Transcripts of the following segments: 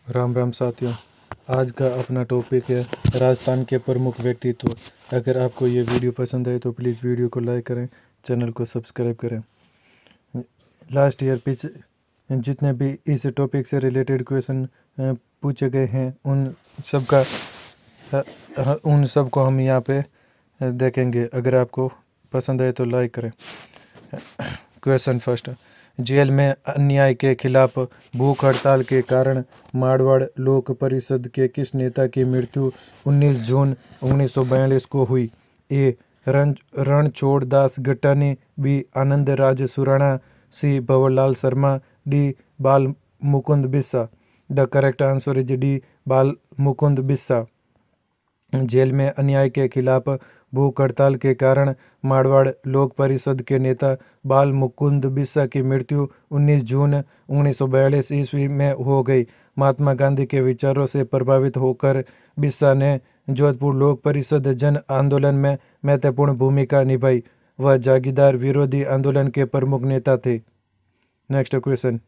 राम राम साथियों। आज का अपना टॉपिक है राजस्थान के प्रमुख व्यक्तित्व। अगर आपको ये वीडियो पसंद आए तो प्लीज़ वीडियो को लाइक करें, चैनल को सब्सक्राइब करें। लास्ट ईयर जितने भी इस टॉपिक से रिलेटेड क्वेश्चन पूछे गए हैं उन सब को हम यहाँ पे देखेंगे। अगर आपको पसंद आए तो लाइक करें। क्वेश्चन फर्स्ट, जेल में अन्याय के खिलाफ भूख हड़ताल के कारण मारवाड़ लोक परिषद के किस नेता की मृत्यु 19 जून 1942 को हुई? A Ranchhod Das Gattani, B Anand Raj Surana, C Bhanwarlal Sharma, D Bal Mukund Bissa. The correct answer is D Bal Mukund Bissa. Jail में अन्याय के खिलाफ भूख हड़ताल के कारण मारवाड़ लोक परिषद के नेता बाल मुकुंद बिस्सा की मृत्यु 19 जून 1942 ईस्वी में हो गई। महात्मा गांधी के विचारों से प्रभावित होकर बिस्सा ने जोधपुर लोक परिषद जन आंदोलन में महत्वपूर्ण भूमिका निभाई। वह जागीरदार विरोधी आंदोलन के प्रमुख नेता थे। नेक्स्ट क्वेश्चन,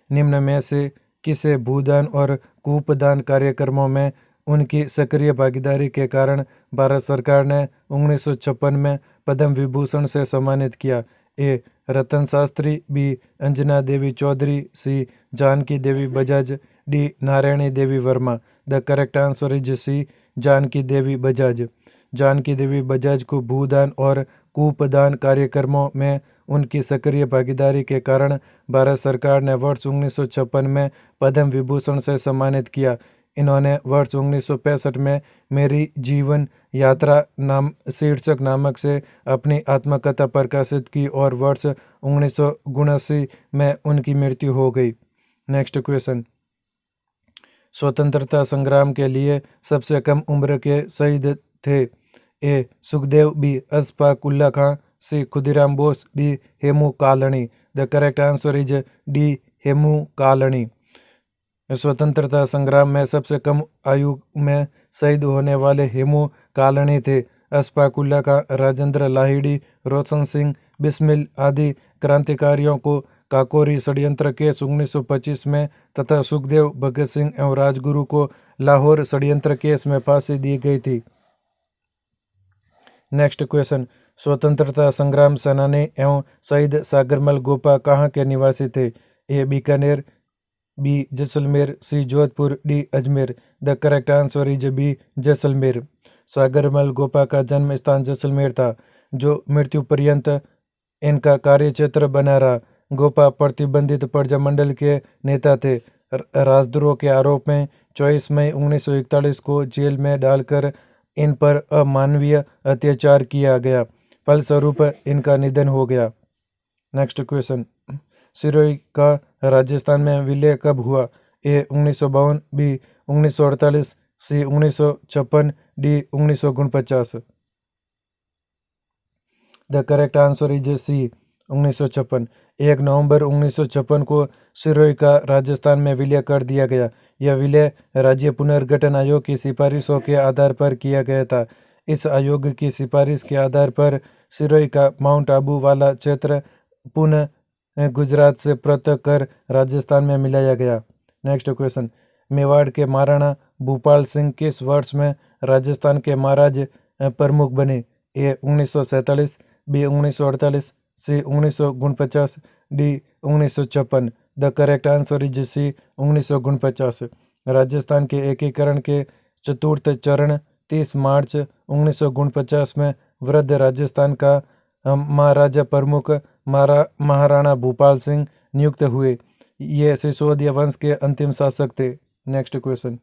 निम्न में से किसे भूदान और कूपदान कार्यक्रमों में उनकी सक्रिय भागीदारी के कारण भारत सरकार ने 1956 में पद्म विभूषण से सम्मानित किया? A Ratan Shastri, B Anjana Devi Chaudhary, C Janki Devi Bajaj, D Narayani Devi Verma. The correct answer is C Janki Devi Bajaj. Janki Devi Bajaj को भूदान और कूपदान कार्यक्रमों में उनकी सक्रिय भागीदारी के कारण भारत सरकार ने वर्ष 1956 में पद्म विभूषण से सम्मानित किया। इन्होंने वर्ष 1965 में मेरी जीवन यात्रा नाम शीर्षक नामक से अपनी आत्मकथा प्रकाशित की और वर्ष 1979 में उनकी मृत्यु हो गई। नेक्स्ट क्वेश्चन, स्वतंत्रता संग्राम के लिए सबसे कम उम्र के शहीद थे? A Sukhdev, B Ashfaq Ulla Khan, C Khudiram Bose, D Hemu Kalani. The correct answer is D Hemu Kalani. स्वतंत्रता संग्राम में सबसे कम आयु में शहीद होने वाले हेमू कालाणी थे। अशफाक उल्ला खां, राजेंद्र लाहिड़ी, रोशन सिंह बिस्मिल आदि क्रांतिकारियों को काकोरी षड्यंत्र केस 1925 में तथा सुखदेव, भगत सिंह एवं राजगुरु को लाहौर षड्यंत्र केस में फांसी दी गई थी। नेक्स्ट क्वेश्चन, स्वतंत्रता संग्राम सेनानी एवं शहीद सागरमल गोपा कहाँ के निवासी थे? A Bikaner, B Jaisalmer, C Jodhpur, D Ajmer. The correct answer is B Jaisalmer. Sagarmal Gopa का जन्म स्थान जैसलमेर था, जो मृत्यु पर्यंत इनका कार्यक्षेत्र बना रहा। गोपा प्रतिबंधित प्रजा मंडल के नेता थे। राजद्रोह के आरोप में 24 मई 1941 को जेल में डालकर इन पर अमानवीय अत्याचार किया गया। फलस्वरूप इनका निधन हो गया। नेक्स्ट क्वेश्चन, सिरोही का राजस्थान में विलय कब हुआ? A 1952, B 1948, C 1956, D 1949। The correct answer is C 1956। 1 नवंबर 1956 को सिरोही का राजस्थान में विलय कर दिया गया। यह विलय राज्य पुनर्गठन आयोग की सिफारिशों के आधार पर किया गया था। इस आयोग की सिफारिश के आधार पर सिरोही का माउंट आबू वाला क्षेत्र पुनः गुजरात से पृथक कर राजस्थान में मिलाया गया। नेक्स्ट क्वेश्चन, मेवाड़ के महाराणा भूपाल सिंह किस वर्ष में राजस्थान के महाराज प्रमुख बने? A 1947, B 1948, C 1949, D 1956। The correct answer is C 1949। Rajasthan के एकीकरण के चतुर्थ चरण 30 मार्च 1949 में वृद्ध राजस्थान का महाराजा प्रमुख महाराणा भूपाल सिंह नियुक्त हुए। ये सिसोदिया वंश के अंतिम शासक थे। नेक्स्ट क्वेश्चन,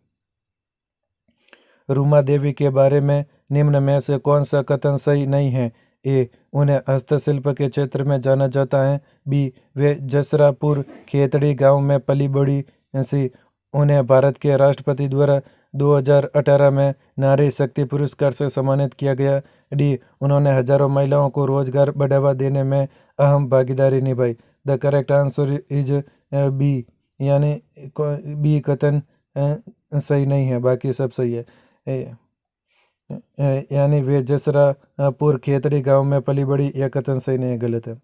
रूमा देवी के बारे में निम्न में से कौन सा कथन सही नहीं है? ए उन्हें हस्तशिल्प के क्षेत्र में जाना जाता है, बी वे जसरापुर खेतड़ी गांव में पली बड़ी, सी उन्हें भारत के राष्ट्रपति द्वारा 2018 में नारी शक्ति पुरस्कार से सम्मानित किया गया, डी उन्होंने हजारों महिलाओं को रोजगार बढ़ावा देने में अहम भागीदारी निभाई। The correct answer is B, यानी बी कथन सही नहीं है, बाकी सब सही है। यानी वे जसरापुर खेतड़ी गांव में पली बड़ी, यह कथन सही नहीं है, गलत है।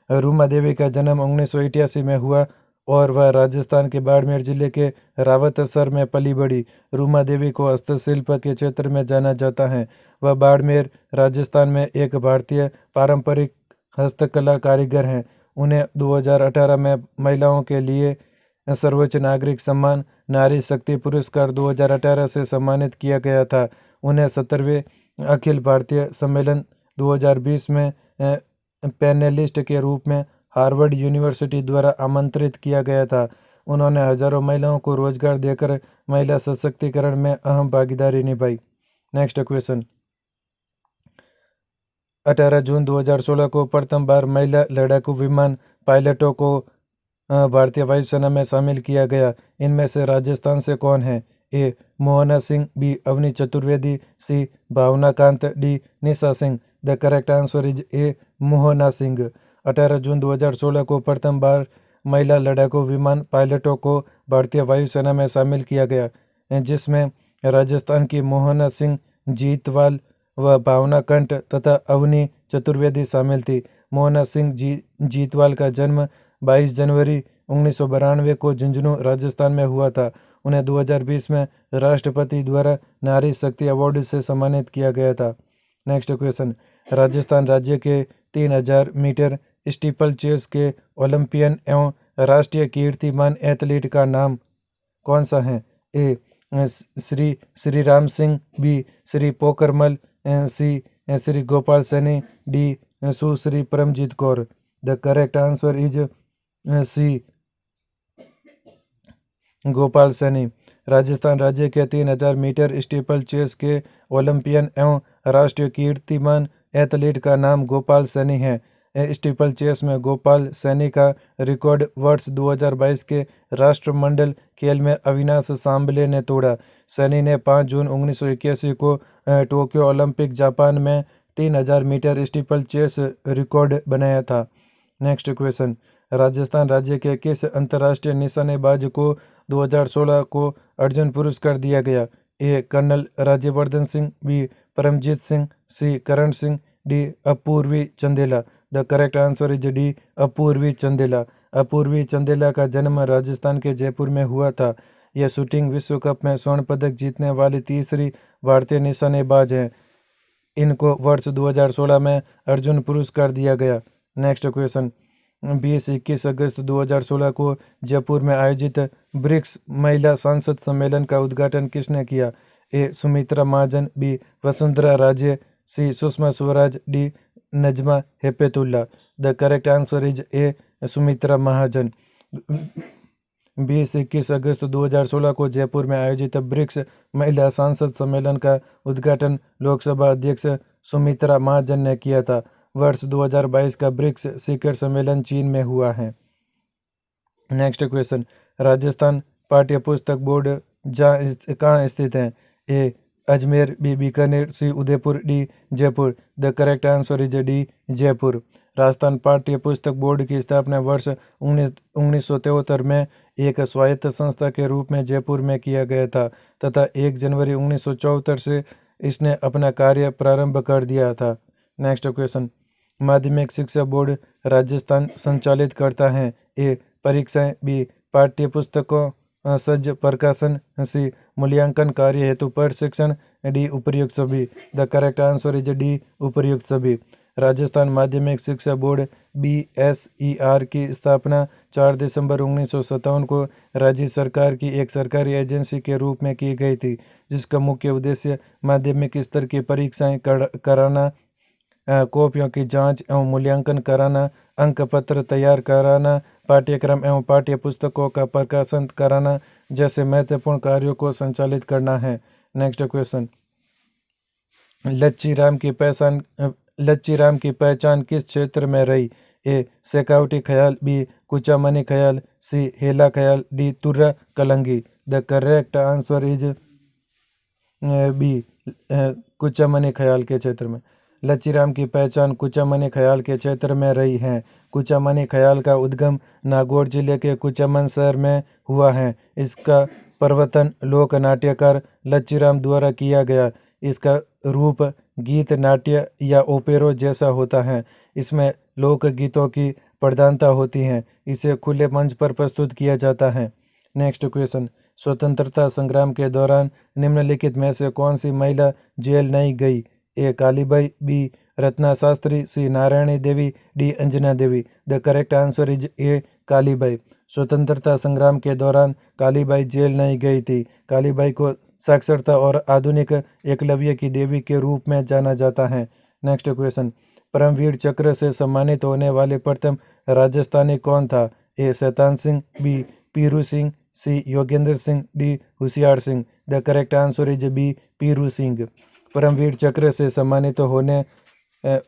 रूमा देवी का जन्म 1988 में हुआ और वह राजस्थान के बाड़मेर जिले के रावतसर में पली बढ़ी। रूमा देवी को हस्तशिल्प के क्षेत्र में जाना जाता है। वह बाड़मेर राजस्थान में एक भारतीय पारंपरिक हस्तकला कारीगर हैं। उन्हें 2018 में महिलाओं के लिए सर्वोच्च नागरिक सम्मान नारी शक्ति पुरस्कार 2018 से सम्मानित किया गया था। उन्हें 17वें अखिल भारतीय सम्मेलन 2020 में पैनलिस्ट के रूप में हार्वर्ड यूनिवर्सिटी द्वारा आमंत्रित किया गया था। उन्होंने हजारों महिलाओं को रोजगार देकर महिला सशक्तिकरण में अहम भागीदारी निभाई। नेक्स्ट क्वेश्चन, 18 जून 2016 को प्रथम बार महिला लड़ाकू विमान पायलटों को भारतीय वायुसेना में शामिल किया गया। इनमें से राजस्थान से कौन है? A Mohana Singh, B Avani Chaturvedi, C Bhawana Kant, D Nisha Singh. The correct answer is A Mohana Singh. 18 जून 2016 को प्रथम बार महिला लड़ाकू विमान पायलटों को भारतीय वायुसेना में शामिल किया गया, जिसमें राजस्थान की मोहना सिंह जीतवाल व भावना कंठ तथा अवनी चतुर्वेदी शामिल थी। मोहना सिंह जीतवाल का जन्म 22 जनवरी 1992 को झुंझुनू राजस्थान में हुआ था। उन्हें 2020 में राष्ट्रपति द्वारा नारी शक्ति अवार्ड से सम्मानित किया गया था। नेक्स्ट क्वेश्चन, राजस्थान राज्य के 3000 मीटर स्टीपल चेस के ओलंपियन एवं राष्ट्रीय कीर्तिमान एथलीट का नाम कौन सा है? A Shri Ram Singh, B Shri Pokharmal, C Shri Gopal Saini, D Sushri Paramjit Kaur. The correct answer is C Gopal Saini. Rajasthan राज्य के 3000 मीटर स्टीपल चेस के ओलंपियन एवं राष्ट्रीय कीर्तिमान एथलीट का नाम गोपाल सैनी है। स्टीपल चेस में गोपाल सैनी का रिकॉर्ड वर्ष 2022 के राष्ट्रमंडल खेल में अविनाश सांबले ने तोड़ा। सैनी ने 5 जून 1981 को टोक्यो ओलंपिक जापान में 3000 मीटर स्टीपल चेस रिकॉर्ड बनाया था। नेक्स्ट क्वेश्चन, राजस्थान राज्य के किस अंतर्राष्ट्रीय निशानेबाज को 2016 को अर्जुन पुरस्कार दिया गया? A colonel Rajyavardhan Singh, B Paramjit Singh, C Karan Singh, D Apurvi Chandela. The correct answer is D Apurvi Chandela. Apurvi Chandela का जन्म राजस्थान के जयपुर में हुआ था। यह शूटिंग विश्व कप में स्वर्ण पदक जीतने वाली तीसरी भारतीय निशानेबाज हैं। इनको वर्ष 2016 में अर्जुन पुरस्कार दिया गया। नेक्स्ट क्वेश्चन, 20-21 अगस्त 2016 को जयपुर में आयोजित ब्रिक्स महिला सांसद सम्मेलन का उद्घाटन किसने किया? A Sumitra Mahajan, B Vasundhara Raje, C Sushma Swaraj, D Najma Heptulla. The correct answer is A Sumitra Mahajan. 20-21 अगस्त 2016 को जयपुर में आयोजित ब्रिक्स महिला सांसद सम्मेलन का उद्घाटन लोकसभा अध्यक्ष सुमित्रा महाजन ने किया था। वर्ष 2022 का ब्रिक्स शिखर सम्मेलन चीन में हुआ है। नेक्स्ट क्वेश्चन, राजस्थान पाठ्य पुस्तक बोर्ड कहाँ स्थित है? A Ajmer, B Bikaner, C Udaipur, D Jaipur. The correct answer is D Jaipur. Rajasthan पाठ्य पुस्तक बोर्ड की स्थापना वर्ष 1973 में एक स्वायत्त संस्था के रूप में जयपुर में किया गया था तथा 1 जनवरी 1974 से इसने अपना कार्य प्रारंभ कर दिया था। नेक्स्ट क्वेश्चन, माध्यमिक शिक्षा बोर्ड राजस्थान संचालित करता है। ए परीक्षाएं, बी पाठ्य पुस्तकों सज्ज प्रकाशन, सी मूल्यांकन कार्य हेतु प्रशिक्षण, डी उपर्युक्त सभी। The correct answer is D उपर्युक्त सभी। राजस्थान माध्यमिक शिक्षा बोर्ड BSER की स्थापना 4 दिसंबर 1957 को राज्य सरकार की एक सरकारी एजेंसी के रूप में की गई थी, जिसका मुख्य उद्देश्य माध्यमिक स्तर की परीक्षाएं कराना, कॉपियों की जांच एवं मूल्यांकन कराना, अंक पत्र तैयार कराना, पाठ्यक्रम एवं पाठ्य पुस्तकों का प्रकाशन कराना जैसे महत्वपूर्ण कार्यों को संचालित करना है। नेक्स्ट क्वेश्चन, लच्ची राम की पहचान किस क्षेत्र में रही? ए शेखावटी ख्याल, बी कुचामनी ख्याल, सी हेला ख्याल, डी तुर्रा कलंगी। The correct answer is B कुचामनी ख्याल के क्षेत्र में। लच्चीराम की पहचान कुचामनी ख्याल के क्षेत्र में रही है। कुचामनी ख्याल का उद्गम नागौर जिले के कुचामन शहर में हुआ है। इसका प्रवर्तन लोक नाट्यकार लच्चीराम द्वारा किया गया। इसका रूप गीत नाट्य या ओपेरो जैसा होता है। इसमें लोकगीतों की प्रधानता होती है। इसे खुले मंच पर प्रस्तुत किया जाता है। नेक्स्ट क्वेश्चन, स्वतंत्रता संग्राम के दौरान निम्नलिखित में से कौन सी महिला जेल नहीं गई? A Kalibai, B Ratna Shastri, C Narayani Devi, D Anjana Devi. The correct answer is A Kalibai. स्वतंत्रता संग्राम के दौरान कालीबाई जेल नहीं गई थी। कालीबाई को साक्षरता और आधुनिक एकलव्य की देवी के रूप में जाना जाता है। नेक्स्ट क्वेश्चन, परमवीर चक्र से सम्मानित होने वाले प्रथम राजस्थानी कौन था? A Shaitan Singh, B Piru Singh, C Yogendra Singh, D Hoshiyar Singh. The correct answer is B Piru Singh. Paramvir Chakra से सम्मानित होने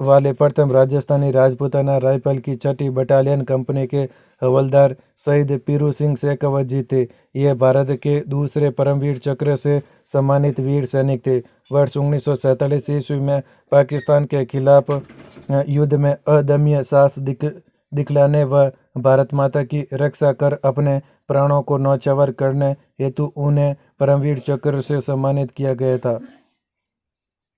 वाले प्रथम राजस्थानी राजपूताना राइफल की 6ठी बटालियन कंपनी के हवलदार शहीद पीरू सिंह शेखावत जी थे। ये भारत के दूसरे परमवीर चक्र से सम्मानित वीर सैनिक थे। वर्ष 1947 ईस्वी में पाकिस्तान के खिलाफ युद्ध में अदम्य साहस दिखलाने व भारत माता की रक्षा कर अपने प्राणों को न्यौछावर करने हेतु उन्हें परमवीर चक्र से सम्मानित किया गया था।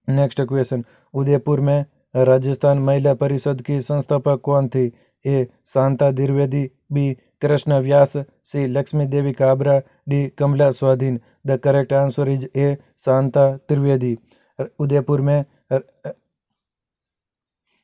नेक्स्ट क्वेश्चन, उदयपुर में राजस्थान महिला परिषद की संस्थापक कौन थी? ए शांता द्विवेदी, बी कृष्ण व्यास, सी लक्ष्मी देवी काबरा, डी कमला स्वाधीन। द करेक्ट आंसर इज ए शांता त्रिवेदी। उदयपुर में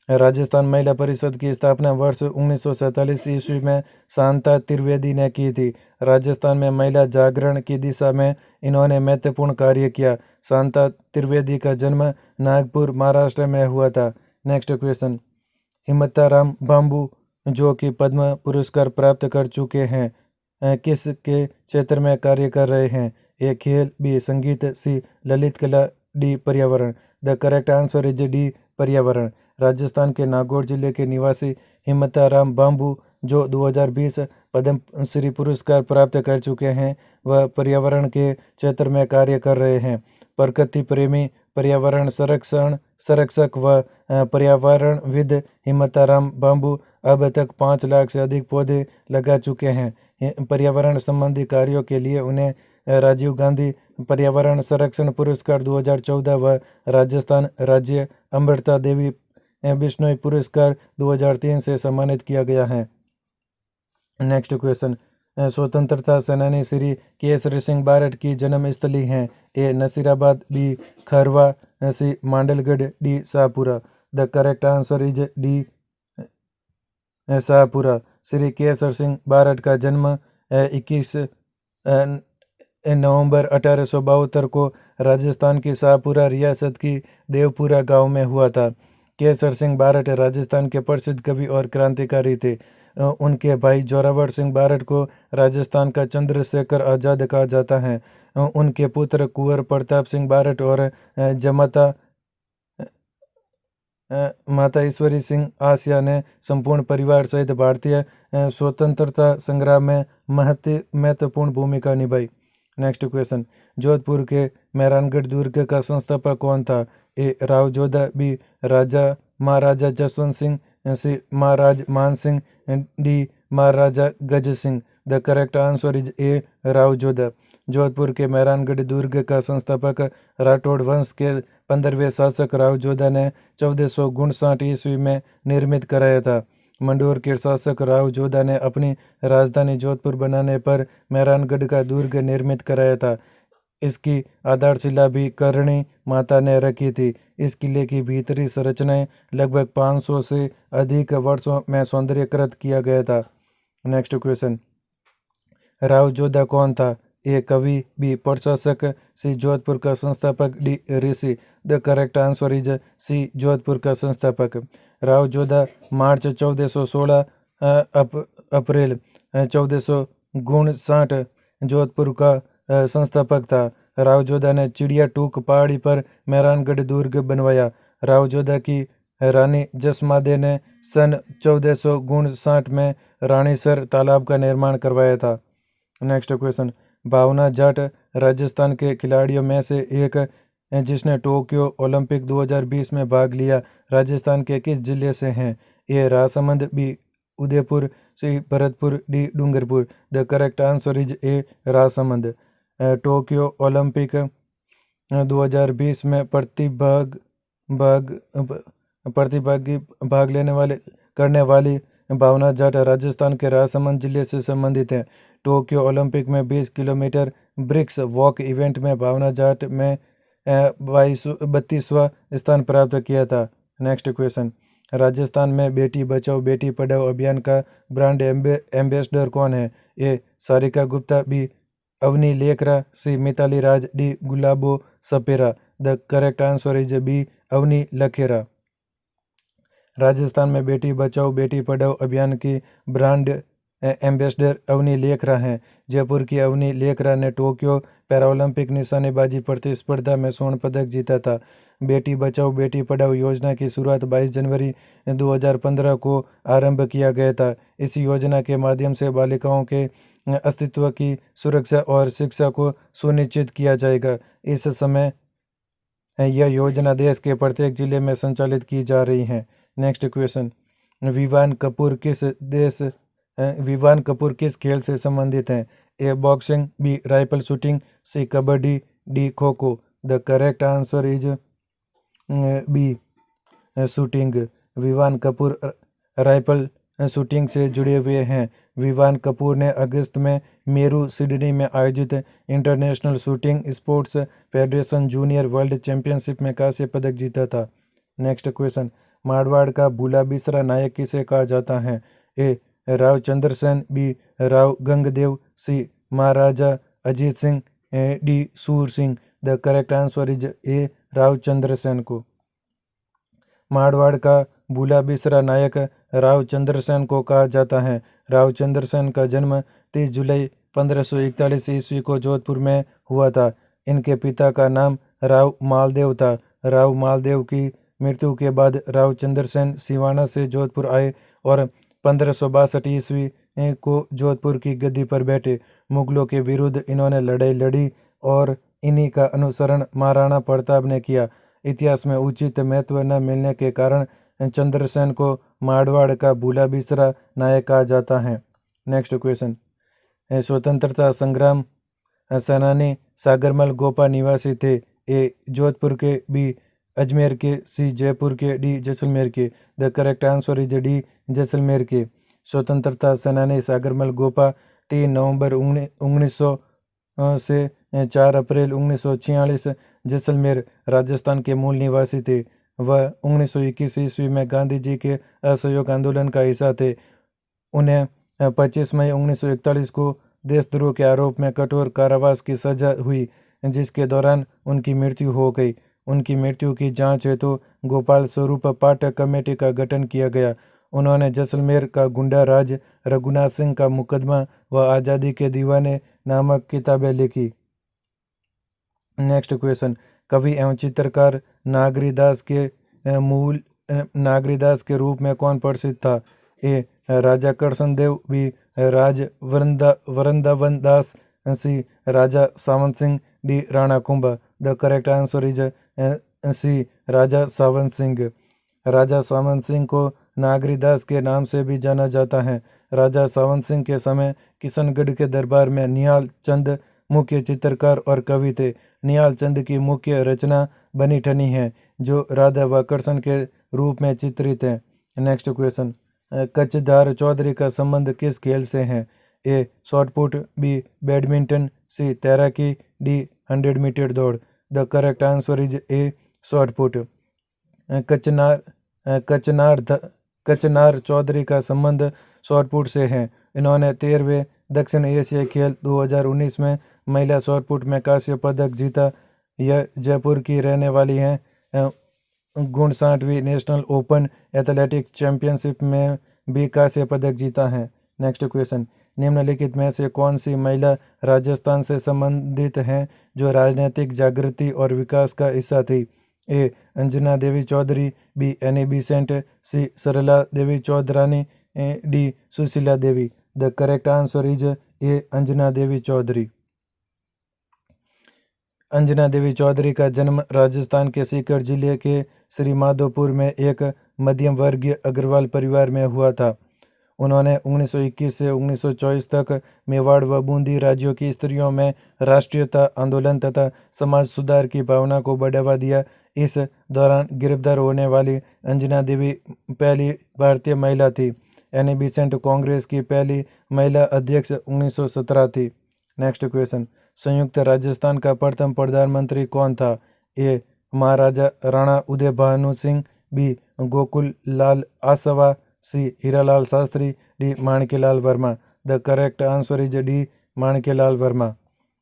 राजस्थान महिला परिषद की स्थापना वर्ष 1947 ईस्वी में शांता त्रिवेदी ने की थी। राजस्थान में महिला जागरण की दिशा में इन्होंने महत्वपूर्ण कार्य किया। शांता त्रिवेदी का जन्म नागपुर, महाराष्ट्र में हुआ था। नेक्स्ट क्वेश्चन, हिम्मताराम बांबू जो कि पद्म पुरस्कार प्राप्त कर चुके हैं, किस के क्षेत्र में कार्य कर रहे हैं? ए खेल, बी संगीत, सी ललित कला, डी पर्यावरण। The correct answer is D पर्यावरण। राजस्थान के नागौर जिले के निवासी हिम्मताराम बांबू जो 2020 पद्म श्री पुरस्कार प्राप्त कर चुके हैं, वह पर्यावरण के क्षेत्र में कार्य कर रहे हैं। प्रकृति प्रेमी, पर्यावरण संरक्षक व पर्यावरणविद हिम्मताराम बांबू अब तक 5 लाख से अधिक पौधे लगा चुके हैं। पर्यावरण संबंधी कार्यों के लिए उन्हें राजीव गांधी पर्यावरण संरक्षण पुरस्कार 2014 व राजस्थान राज्य अमृता देवी बिश्नोई पुरस्कार 2003 से सम्मानित किया गया है। नेक्स्ट क्वेश्चन, स्वतंत्रता सेनानी श्री केसरी सिंह बारट की जन्म स्थली है? A Nasirabad, B Kharwa, C Mandalgarh, D Shahpura. The correct answer is D Shahpura. Shri Kesar Singh Barhat का जन्म 21 नवंबर 1872 को राजस्थान की शाहपुरा रियासत की देवपुरा गांव में हुआ था। केसर सिंह बारट राजस्थान के प्रसिद्ध कवि और क्रांतिकारी थे। उनके भाई जोरावर सिंह बारट को राजस्थान का चंद्रशेखर आजाद कहा जाता है। उनके पुत्र कुंवर प्रताप सिंह बारट और जमाता माता ईश्वरी सिंह आसिया ने संपूर्ण परिवार सहित भारतीय स्वतंत्रता संग्राम में महत्वपूर्ण भूमिका निभाई। नेक्स्ट क्वेश्चन, जोधपुर के मेहरानगढ़ दुर्ग का संस्थापक कौन था? ए राव जोधा, बी राजा महाराजा जसवंत सिंह, सी महाराज मान सिंह, डी महाराजा गज Singh. The correct answer is ए राव जोधा। जोधपुर के मेहरानगढ़ दुर्ग का संस्थापक राठौड़ वंश के 15वें शासक राव जोधा ने 1459 ईस्वी में निर्मित कराया था। मंडोर के शासक राव जोधा ने अपनी राजधानी जोधपुर बनाने पर मेहरानगढ़ का दुर्ग निर्मित कराया था। इसकी आधारशिला भी करणी माता ने रखी थी। इस किले की भीतरी संरचनाएं लगभग 500 से अधिक वर्षों में सौंदर्यकृत किया गया था। नेक्स्ट क्वेश्चन, राव जोधा कौन था? ए कवि, बी प्रशासक, सी जोधपुर का संस्थापक, डी ऋषि। The correct answer is C Jodhpur का संस्थापक। राव जोधा मार्च 1416 अप्रैल 1459 जोधपुर का संस्थापक था। राव जोधा ने चिड़िया टूक पहाड़ी पर मेहरानगढ़ दुर्ग बनवाया। राव जोधा की रानी जसमादे ने सन 1459 में रानीसर तालाब का निर्माण करवाया था। नेक्स्ट क्वेश्चन, भावना जाट राजस्थान के खिलाड़ियों में से एक है जिसने टोक्यो ओलंपिक 2020 में भाग लिया। राजस्थान के किस जिले से हैं? A Rajsamand, B Udaipur, C Bharatpur, D Dungarpur. The correct answer is A Rajsamand. Tokyo Olympic 2020 में प्रतिभाग भाग प्रतिभागी भाग लेने वाले करने वाली भावना जाट राजस्थान के राजसमंद जिले से संबंधित है। टोक्यो ओलंपिक में 20 किलोमीटर ब्रिक्स वॉक इवेंट में भावना जाट में 32वां स्थान प्राप्त किया था। नेक्स्ट क्वेश्चन, राजस्थान में बेटी बचाओ बेटी पढ़ाओ अभियान का ब्रांड एम्बेसडर कौन है? A Sarika Gupta, B Avani Lekhara, C Mithali Raj, D Gulabo Sapera. The correct answer is B Avani Lekhara. Rajasthan में बेटी बचाओ बेटी पढ़ाओ अभियान की ब्रांड एम्बेसडर अवनी लेखरा हैं। जयपुर की अवनी लेखरा ने टोक्यो पैरालंपिक निशानेबाजी प्रतिस्पर्धा में स्वर्ण पदक जीता था। बेटी बचाओ बेटी पढ़ाओ योजना की शुरुआत 22 जनवरी 2015 को आरंभ किया गया था। इस योजना के माध्यम से बालिकाओं के अस्तित्व की सुरक्षा और शिक्षा को सुनिश्चित किया जाएगा। इस समय यह योजना देश के प्रत्येक जिले में संचालित की जा रही है। नेक्स्ट क्वेश्चन, विवान कपूर किस खेल से संबंधित हैं? A boxing, B rifle shooting, C kabaddi, D kho kho. The correct answer is B shooting. Vivaan Kapoor rifle shooting से जुड़े हुए हैं। विवान कपूर ने अगस्त में मेरू सिडनी में आयोजित international shooting sports federation junior world championship में कांस्य पदक जीता था। नेक्स्ट क्वेश्चन, मारवाड़ का भूला बिसरा नायक किसे कहा जाता है? ए राव चंद्रसेन, बी राव गंगदेव, सी महाराजा अजीत सिंह, डी सूर Singh. The correct answer is ए राव चंद्रसेन को। मारवाड़ का भूला बिसरा नायक राव चंद्रसेन को कहा जाता है। राव चंद्रसेन का जन्म 30 जुलाई 1541 ईस्वी को जोधपुर में हुआ था। इनके पिता का नाम राव मालदेव था। राव मालदेव की मृत्यु के बाद राव चंद्रसेन सिवाना से जोधपुर आए और 1562 ईस्वी को जोधपुर की गद्दी पर बैठे। मुगलों के विरुद्ध इन्होंने लड़ाई लड़ी और इन्हीं का अनुसरण महाराणा प्रताप ने किया। इतिहास में उचित महत्व न मिलने के कारण चंद्रसेन को मारवाड़ का भूला बिसरा नायक कहा जाता है। नेक्स्ट क्वेश्चन, स्वतंत्रता संग्राम सेनानी सागरमल गोपा निवासी थे। ए जोधपुर के, बी अजमेर के, सी जयपुर के, डी जैसलमेर के। The correct answer is D Jaisalmer के। स्वतंत्रता सेनानी सागरमल गोपा 3 नवंबर 1900 से 4 अप्रैल 1946 जैसलमेर राजस्थान के मूल निवासी थे। वह 1921 ईस्वी में गांधी जी के असहयोग आंदोलन का हिस्सा थे। उन्हें 25 मई 1941 को देशद्रोह के आरोप में कठोर कारावास की सजा हुई, जिसके दौरान उनकी मृत्यु हो गई। उनकी मृत्यु की जांच हेतु गोपाल स्वरूप पाठक कमेटी का गठन किया गया। उन्होंने जैसलमेर का गुंडा राज, रघुनाथ सिंह का मुकदमा व आज़ादी के दीवाने नामक किताबें लिखी। नेक्स्ट क्वेश्चन, कवि एवं चित्रकार नागरीदास के रूप में कौन प्रसिद्ध था? A Raja Krishnadev, B Raj Vrindavan Das, C Raja Sawant Singh, D Rana Kumbha. The correct answer is C Raja Sawant Singh. Raja Sawant Singh को नागरीदास के नाम से भी जाना जाता है। राजा सावंत सिंह के समय किशनगढ़ के दरबार में निहाल चंद मुख्य चित्रकार और कवि थे। निहाल चंद की मुख्य रचना बनी ठनी है, जो राधा व कृष्ण के रूप में चित्रित है। नेक्स्ट क्वेश्चन, कचधार चौधरी का संबंध किस खेल से है? ए शॉटपुट, बी बैडमिंटन, सी तैराकी, डी 100 मीटर दौड़। The correct answer is A shot put. कचनार चौधरी का संबंध शॉटपुट से है। इन्होंने 13वें दक्षिण एशियाई खेल 2019 में महिला शॉटपुट में कांस्य पदक जीता। यह जयपुर की रहने वाली हैं। 59वीं नेशनल ओपन एथलेटिक्स चैंपियनशिप में भी कांस्य पदक जीता है। नेक्स्ट क्वेश्चन, निम्नलिखित में से कौन सी महिला राजस्थान से संबंधित हैं जो राजनीतिक जागृति और विकास का हिस्सा थी? A Anjana Devi Chaudhary, B Annie Besant, C Sarla Devi Chaudhrani, D Sushila Devi. The correct answer is A Anjana Devi Chaudhary. Anjana Devi Chaudhary का जन्म राजस्थान के सीकर जिले के श्री माधोपुर में एक मध्यम वर्गीय अग्रवाल परिवार में हुआ था। उन्होंने 1921 से 1924 तक मेवाड़ व बूंदी राज्यों की स्त्रियों में राष्ट्रीयता आंदोलन तथा समाज सुधार की भावना को बढ़ावा दिया। इस दौरान गिरफ्तार होने वाली अंजना देवी पहली भारतीय महिला थी। एनी बेसेंट कांग्रेस की पहली महिला अध्यक्ष 1917 थी। नेक्स्ट क्वेश्चन, संयुक्त राजस्थान का प्रथम प्रधानमंत्री कौन था? A Maharaja Rana Uday Bhanu Singh, B Gokul Lal Asawa, C Hiralal Shastri, D Manikyalal Verma. The correct answer is D Manikyalal Verma.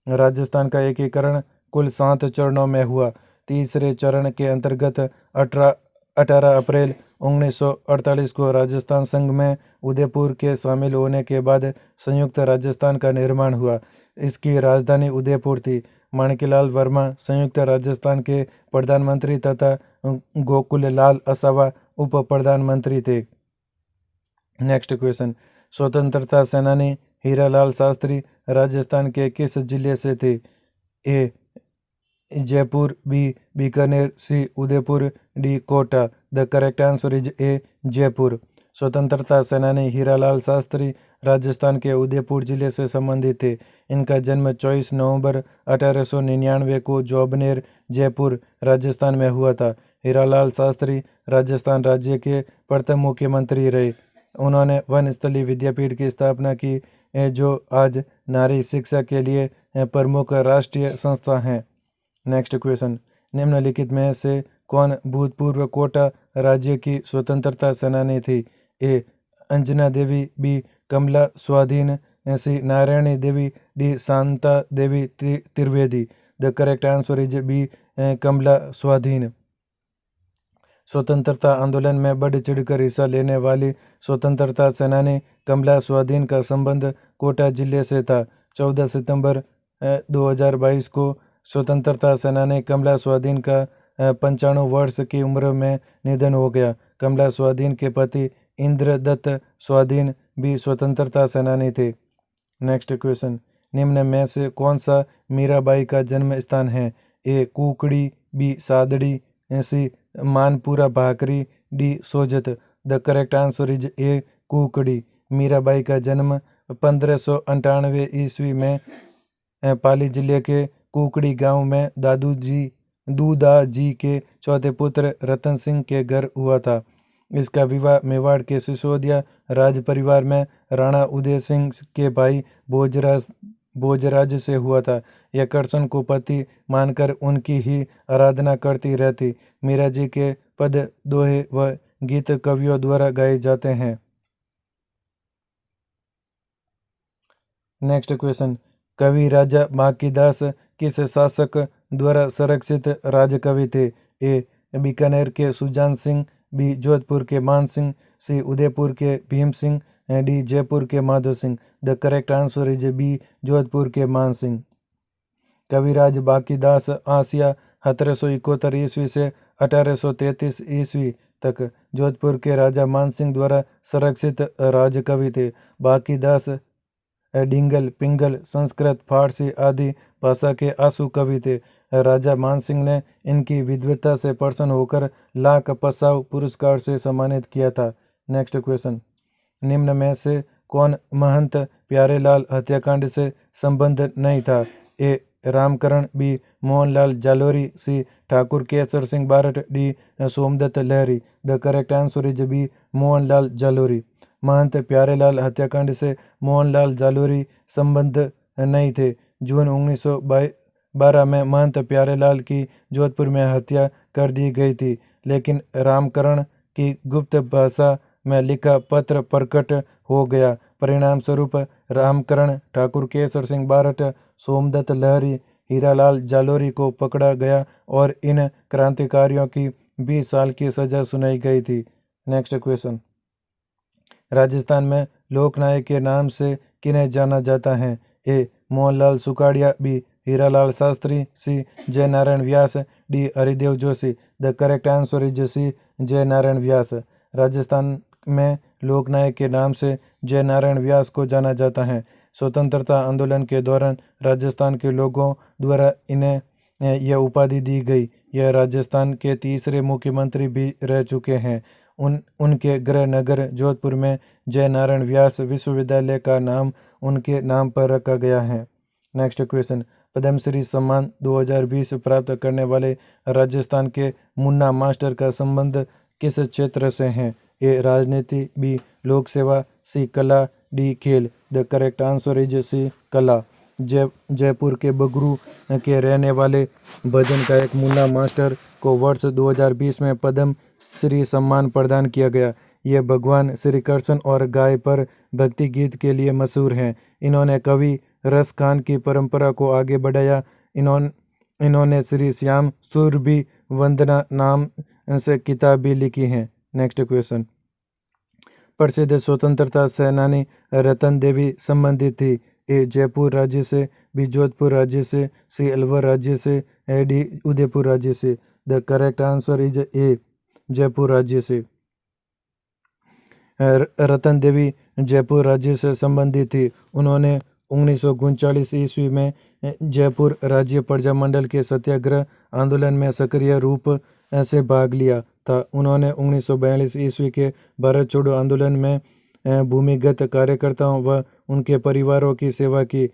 Rajasthan का एकीकरण कुल 7 चरणों में हुआ। तीसरे चरण के अंतर्गत 18 अप्रैल 1948 को राजस्थान संघ में उदयपुर के शामिल होने के बाद संयुक्त राजस्थान का निर्माण हुआ। इसकी राजधानी उदयपुर थी। माणिक्यलाल वर्मा संयुक्त राजस्थान के प्रधानमंत्री तथा गोकुललाल आसवा उप प्रधानमंत्री थे। नेक्स्ट क्वेश्चन, स्वतंत्रता सेनानी हीरालाल शास्त्री राजस्थान के किस जिले से थे? A Jaipur, B Bikaner, C Udaipur, D Kota. The correct answer is A Jaipur. स्वतंत्रता सेनानी हीरालाल शास्त्री राजस्थान के उदयपुर जिले से संबंधित थे। इनका जन्म 24 नवंबर 1899 को जोबनेर, जयपुर, राजस्थान में हुआ था। हीरालाल शास्त्री राजस्थान राज्य के प्रथम मुख्यमंत्री रहे। उन्होंने वनस्थली विद्यापीठ की स्थापना की, जो आज नारी शिक्षा के लिए प्रमुख राष्ट्रीय संस्था है। नेक्स्ट क्वेश्चन, निम्नलिखित में से कौन भूतपूर्व कोटा राज्य की स्वतंत्रता सेनानी थी? A Anjana Devi, B Kamla Swadhin, C Narayani Devi, D Shanta Devi Trivedi. The correct answer is B Kamla Swadhin. स्वतंत्रता आंदोलन में बढ़ चढ़कर हिस्सा लेने वाली स्वतंत्रता सेनानी कमला स्वाधीन का संबंध कोटा जिले से था। 14 सितंबर 2022 को स्वतंत्रता सेनानी कमला स्वाधीन का 95 वर्ष की उम्र में निधन हो गया। कमला स्वाधीन के पति इंद्रदत्त स्वाधीन भी स्वतंत्रता सेनानी थे। नेक्स्ट क्वेश्चन, निम्न में से कौन सा मीराबाई का जन्म स्थान है? A Kukdi, B Sadri, C Manpura Bhakari, D Sojat. The correct answer is A Kukdi. Mirabai का जन्म 1598 ईस्वी में पाली जिले के कुकड़ी गांव में दूदाजी के चौथे पुत्र रतन सिंह के घर हुआ था। इसका विवाह मेवाड़ के सिसोदिया राज परिवार में राणा उदय सिंह के भाई भोजराज से हुआ था। यह करसन को पति मानकर उनकी ही आराधना करती रहती। मीरा जी के पद दोहे व गीत कवियों द्वारा गाए जाते हैं। नेक्स्ट क्वेश्चन, कवि राजा बांकीदास किस शासक द्वारा संरक्षित राजकवि थे? ए बीकानेर के सुजान सिंह, बी जोधपुर के मान सिंह, सी उदयपुर के भीम सिंह, डी जयपुर के Madho Singh. The correct answer is B Jodhpur के मान सिंह। कविराज बांकीदास आसिया 1771 ईस्वी से 1833 ईस्वी तक जोधपुर के राजा मान सिंह द्वारा संरक्षित राजकवि थे। बांकीदास डिंगल, पिंगल, संस्कृत, फारसी आदि भाषा के आशु कवि थे। राजा मान सिंह ने इनकी विद्वता से प्रसन्न होकर लाख पसाव पुरस्कार से सम्मानित किया था। नेक्स्ट क्वेश्चन, निम्न में से कौन महंत प्यारेलाल हत्याकांड से संबंध नहीं था? A Ramkaran, B Mohanlal Jalori, C Thakur Kesar Singh Barath, D Somdatt Lahari. The correct answer is B Mohanlal Jalori. Mahant Pyarelal हत्याकांड से मोहनलाल जालोरी संबंध नहीं थे। जून 1912 में महंत प्यारेलाल की जोधपुर में हत्या कर दी गई थी, लेकिन रामकरण की गुप्त भाषा में लिखा पत्र प्रकट हो गया। परिणाम स्वरूप रामकरण, ठाकुर केसर सिंह बारठ, सोमदत्त लहरी, हीरालाल जालोरी को पकड़ा गया और इन क्रांतिकारियों की 20 साल की सजा सुनाई गई थी। नेक्स्ट क्वेश्चन, राजस्थान में लोकनायक के नाम से किन्हें जाना जाता है? A Mohanlal Sukhadia, B Hiralal Shastri, C Jai Narayan Vyas, D Haridev Joshi. The correct answer is C Jai Narayan व्यास। राजस्थान में लोकनायक के नाम से जय नारायण व्यास को जाना जाता है। स्वतंत्रता आंदोलन के दौरान राजस्थान के लोगों द्वारा इन्हें यह उपाधि दी गई। यह राजस्थान के तीसरे मुख्यमंत्री भी रह चुके हैं। उनके गृह नगर जोधपुर में जय नारायण व्यास विश्वविद्यालय का नाम उनके नाम पर रखा गया है। नेक्स्ट क्वेश्चन, पद्मश्री सम्मान 2020 प्राप्त करने वाले राजस्थान के मुन्ना मास्टर का संबंध किस क्षेत्र से है? ए राजनीति, बी लोक सेवा, सी कला, डी खेल। The correct answer is C कला। जयपुर के बगरू के रहने वाले भजन गायक मुन्ना मास्टर को वर्ष 2020 में पद्म श्री सम्मान प्रदान किया गया। ये भगवान श्री कृष्ण और गाय पर भक्ति गीत के लिए मशहूर हैं। इन्होंने कवि रस खान की परंपरा को आगे बढ़ाया। इन्होंने श्री श्याम सुरभि वंदना नाम से किताब भी लिखी हैं। नेक्स्ट क्वेश्चन, प्रसिद्ध स्वतंत्रता सेनानी रतन देवी संबंधित थी? ए जयपुर राज्य से, बी जोधपुर राज्य से, सी अलवर राज्य से, डी उदयपुर राज्य से। The correct answer is A Jaipur राज्य से। रतन देवी जयपुर राज्य से संबंधित थी। उन्होंने 1939 ईस्वी में जयपुर राज्य प्रजा मंडल के सत्याग्रह आंदोलन में सक्रिय रूप से भाग लिया था। उन्होंने 1942 ईस्वी के भारत छोड़ो आंदोलन में भूमिगत कार्यकर्ताओं व उनके परिवारों की सेवा की।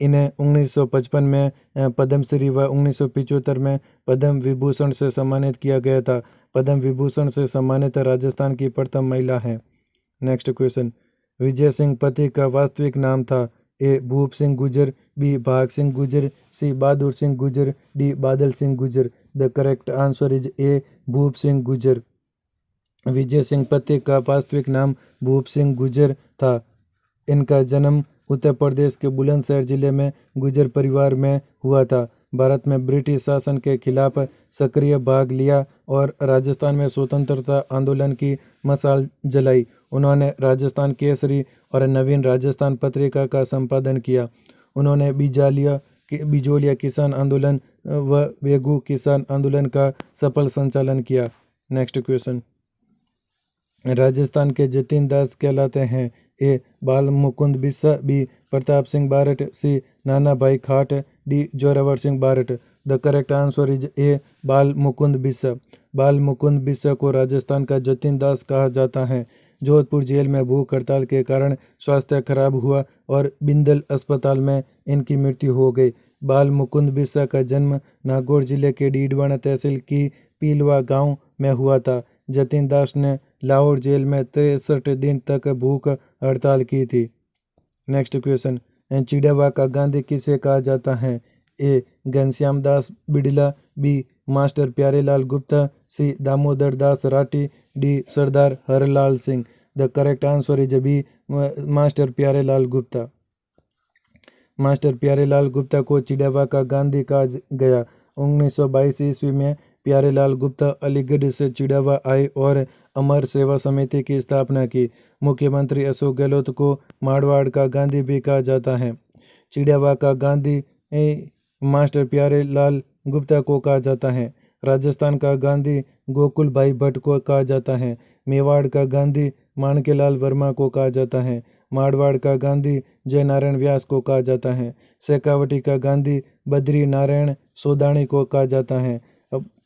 इन्हें 1955 में पद्मश्री व 1975 में पद्म विभूषण से सम्मानित किया गया था। पद्म विभूषण से सम्मानित राजस्थान की प्रथम महिला हैं। नेक्स्ट क्वेश्चन, विजय सिंह पति का वास्तविक नाम था? ए भूप सिंह गुजर, बी भाग सिंह गुजर, सी बहादुर सिंह गुजर, डी बादल सिंह गुजर। द करेक्ट आंसर इज ए भूप सिंह गुजर। विजय सिंह पति का वास्तविक नाम भूप सिंह गुजर था। इनका जन्म उत्तर प्रदेश के बुलंदशहर जिले में गुजर परिवार में हुआ था। भारत में ब्रिटिश शासन के खिलाफ सक्रिय भाग लिया और राजस्थान में स्वतंत्रता आंदोलन की मशाल जलाई। उन्होंने राजस्थान केसरी और नवीन राजस्थान पत्रिका का संपादन किया। उन्होंने बिजोलिया किसान आंदोलन व वेगू किसान आंदोलन का सफल संचालन किया। नेक्स्ट क्वेश्चन, राजस्थान के जतीन दास कहलाते हैं? A Bal Mukund Bissa, B Pratap Singh Barat, C Nana Bhai Khat, D Zorawar Singh Barat. The correct answer is A Bal Mukund बिस्सा। बाल मुकुंद बिस्सा को राजस्थान का जतीन दास कहा जाता है। जोधपुर जेल में भूख हड़ताल के कारण स्वास्थ्य खराब हुआ और बिंदल अस्पताल में इनकी मृत्यु हो गई। बाल मुकुंद बिस्सा का जन्म नागौर जिले के डीडवाना तहसील की पीलवा गांव में हुआ था। जतीन दास ने लाहौर जेल में 63 दिन तक भूख हड़ताल की थी। नेक्स्ट क्वेश्चन, चिड़वा का गांधी किसे कहा जाता है? A Ghanshyam Das Birla, B master Pyarelal Gupta, C Damodar Das Rathi, D Sardar Harlal Singh. The correct answer is B master Pyarelal Gupta. Master Pyarelal Gupta को चिड़वा का गांधी कहा गया। 1922 ईस्वी में प्यारेलाल गुप्ता अलीगढ़ से चिड़वा आए और अमर सेवा समिति की स्थापना की। मुख्यमंत्री अशोक गहलोत को मारवाड़ का गांधी भी कहा जाता है। चिड़वा का गांधी मास्टर प्यारेलाल गुप्ता को कहा जाता है। राजस्थान का गांधी गोकुल भाई भट्ट को कहा जाता है। मेवाड़ का गांधी माणकेलाल वर्मा को कहा जाता है। मारवाड़ का गांधी जय नारायण व्यास को कहा जाता है। शेखावटी का गांधी बद्री नारायण सोदाणी को कहा जाता है।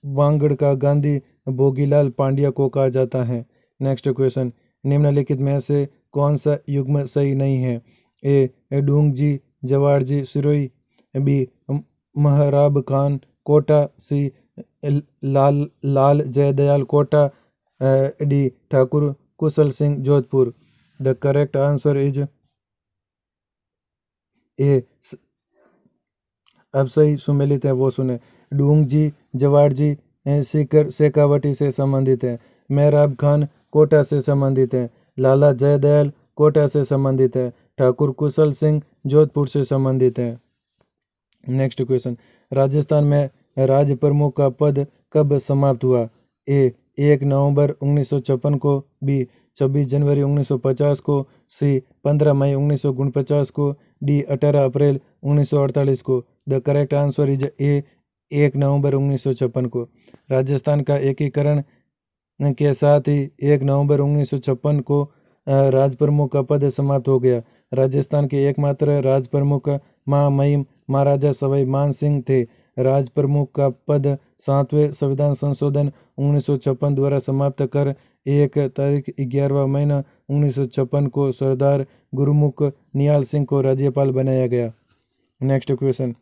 वांगड़ का गांधी भोगीलाल पांड्या को कहा जाता है। नेक्स्ट क्वेश्चन, निम्नलिखित में से कौन सा युग्म सही नहीं है? A Dung ji Jawahar ji Sirohi, B Mehrab Khan Kota, C Lal Jaidayal Kota, D Thakur Kushal Singh Jodhpur. The correct answer is A. अब सही सुमेलित है वो सुने। डूंग जी जवाहर जी शेखावटी से संबंधित है। मेहराब खान कोटा से संबंधित है। लाला जयदयाल कोटा से संबंधित है। ठाकुर कुशल सिंह जोधपुर से संबंधित है। नेक्स्ट क्वेश्चन, राजस्थान में राज प्रमुख का पद कब समाप्त हुआ? ए 1 नवंबर 1956 को, बी 26 जनवरी 1950 को, सी 15 मई 1949 को, डी 18 अप्रैल 1948 को। द करेक्ट आंसर इज ए 1 नवंबर 1956 को। राजस्थान का एकीकरण के साथ ही 1 नवंबर 1956 को राज प्रमुख का पद समाप्त हो गया। राजस्थान के एकमात्र राज प्रमुख महामहिम महाराजा सवाई मान सिंह थे। राज प्रमुख का पद 7वें संविधान संशोधन 1956 द्वारा समाप्त कर एक तारीख 11वां महीना 1956 को सरदार गुरुमुख निहाल सिंह को राज्यपाल बनाया गया। नेक्स्ट क्वेश्चन,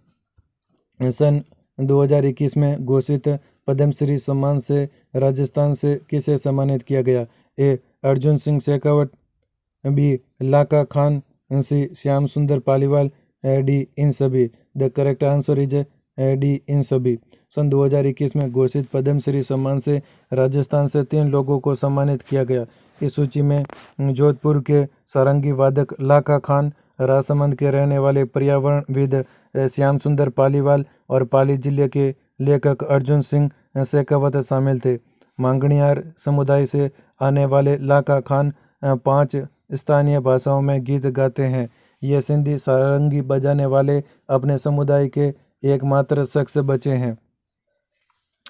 सन 2021 में घोषित पद्मश्री सम्मान से राजस्थान से किसे सम्मानित किया गया? A Arjun Singh Shekhawat, B Laka Khan, C Shyam Sundar Paliwal, D इन सभी। The correct answer is D इन सभी। सन 2021 में घोषित पद्मश्री सम्मान से राजस्थान से 3 लोगों को सम्मानित किया गया। इस सूची में जोधपुर के सारंगी वादक लाका खान, राजसमंद के रहने वाले पर्यावरणविद श्याम सुंदर पालीवाल और पाली जिले के लेखक अर्जुन सिंह शेखावत शामिल थे। मांगणियार समुदाय से आने वाले लाका खान 5 स्थानीय भाषाओं में गीत गाते हैं। ये सिंधी सारंगी बजाने वाले अपने समुदाय के एकमात्र शख्स बचे हैं।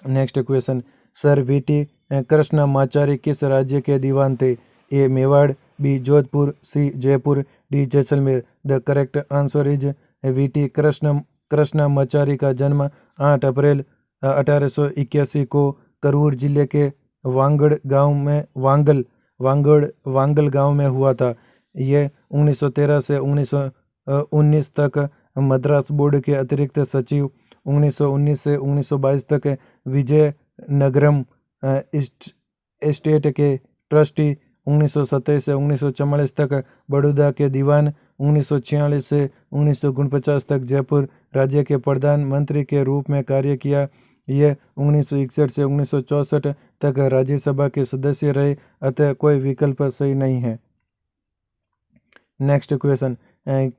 Next question, sir VT Krishnamachari किस राज्य के दीवान थे? A Mewar, B Jodhpur, C Jaipur, D Jaisalmer. The correct answer is VT Krishnamachari का जन्म 8 अप्रैल 1881 को करूर जिले के वांगड़ गांव में हुआ था। ये 1913 से 1919 तक मद्रास बोर्ड के अतिरिक्त सचिव, 1919 से 1922 तक विजयनगरम एस्टेट के ट्रस्टी, 1927 से 1944 तक बड़ौदा के दीवान, 1946 से 1949 तक जयपुर राज्य के प्रधानमंत्री के रूप में कार्य किया। ये 1961 से 1964 तक राज्यसभा के सदस्य रहे, अतः कोई विकल्प सही नहीं है। नेक्स्ट क्वेश्चन,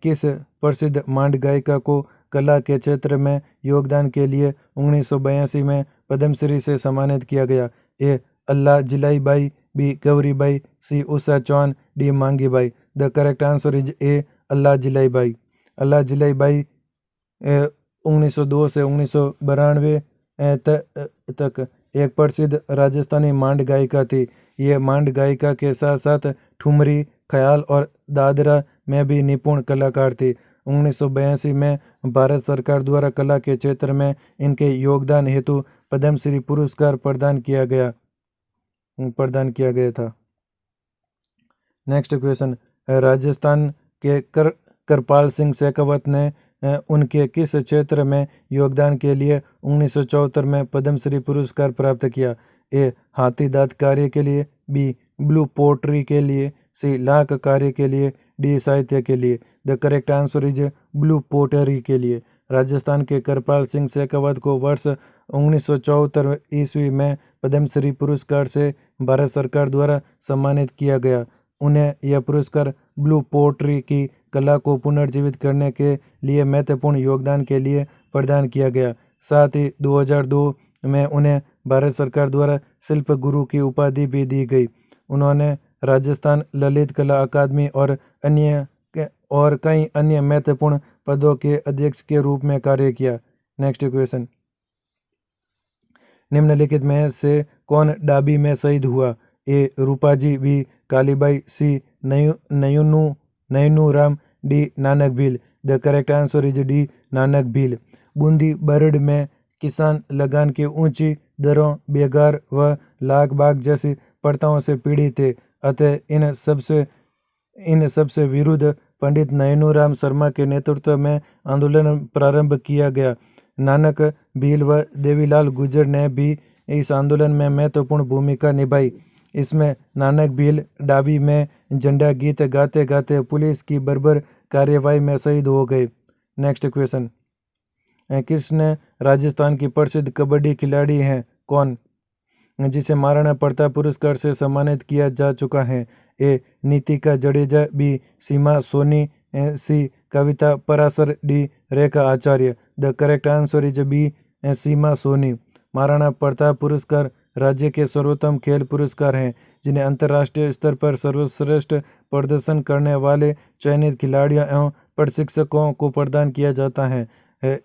किस प्रसिद्ध मांड गायिका को कला के क्षेत्र में योगदान के लिए 1982 में पद्मश्री से सम्मानित किया गया? A Allah Jilai Bai, B Gauri Bai, C Usha Chauhan, D Mangi Bai. The correct answer is A Allah Jilai Bai. Allah Jilai Bai 1902 से 1992 तक एक प्रसिद्ध राजस्थानी मांड गायिका थी। ये मांड गायिका के साथ साथ ठुमरी, ख्याल और दादरा में भी निपुण कलाकार थी। 1982 में भारत सरकार द्वारा कला के क्षेत्र में इनके योगदान हेतु पद्मश्री पुरस्कार प्रदान किया गया था। नेक्स्ट क्वेश्चन, राजस्थान के कृपाल सिंह शेखावत ने उनके किस क्षेत्र में योगदान के लिए 1974 में पद्मश्री पुरस्कार प्राप्त किया? ए हाथी दांत कार्य के लिए, बी ब्लू पोट्री के लिए, सी लाख कार्य के लिए, डी साहित्य के लिए। The correct answer is blue pottery के लिए। राजस्थान के कृपाल सिंह शेखावत को वर्ष 1974 ईस्वी में पद्मश्री पुरस्कार से भारत सरकार द्वारा सम्मानित किया गया। उन्हें यह पुरस्कार ब्लू पोट्री की कला को पुनर्जीवित करने के लिए महत्वपूर्ण योगदान के लिए प्रदान किया गया। साथ ही 2002 में उन्हें भारत सरकार द्वारा शिल्प गुरु की उपाधि भी दी गई। उन्होंने राजस्थान ललित कला अकादमी और कई अन्य महत्वपूर्ण पदों के अध्यक्ष के रूप में कार्य किया। नेक्स्ट क्वेश्चन, निम्नलिखित में से कौन डाबी में शहीद हुआ? A Rupaji, B Kalibai, C Nainu Ram, D Nanak Bhil. The correct answer is D Nanak Bhil. Bundi Barad में किसान लगान की ऊंची दरों, बेगार व लाग बाग जैसी प्रथाओं से पीड़ित थे, अतः इन सबसे विरुद्ध पंडित नयनूराम शर्मा के नेतृत्व में आंदोलन प्रारंभ किया गया। नानक भील व देवीलाल गुर्जर ने भी इस आंदोलन में महत्वपूर्ण भूमिका निभाई। इसमें नानक भील डाबी में झंडा गीत गाते गाते पुलिस की बर्बर कार्यवाही में शहीद हो गए। नेक्स्ट क्वेश्चन, किसने राजस्थान की प्रसिद्ध कबड्डी खिलाड़ी हैं? कौन, जिसे महाराणा प्रताप पुरस्कार से सम्मानित किया जा चुका है? A Nitika Jadeja, B Seema Soni, C Kavita Parashar, D Rekha Acharya. The correct answer is B Seema Soni. Maharana Pratap पुरस्कार राज्य के सर्वोत्तम खेल पुरस्कार हैं, जिन्हें अंतर्राष्ट्रीय स्तर पर सर्वश्रेष्ठ प्रदर्शन करने वाले चयनित खिलाड़ियों एवं प्रशिक्षकों को प्रदान किया जाता है।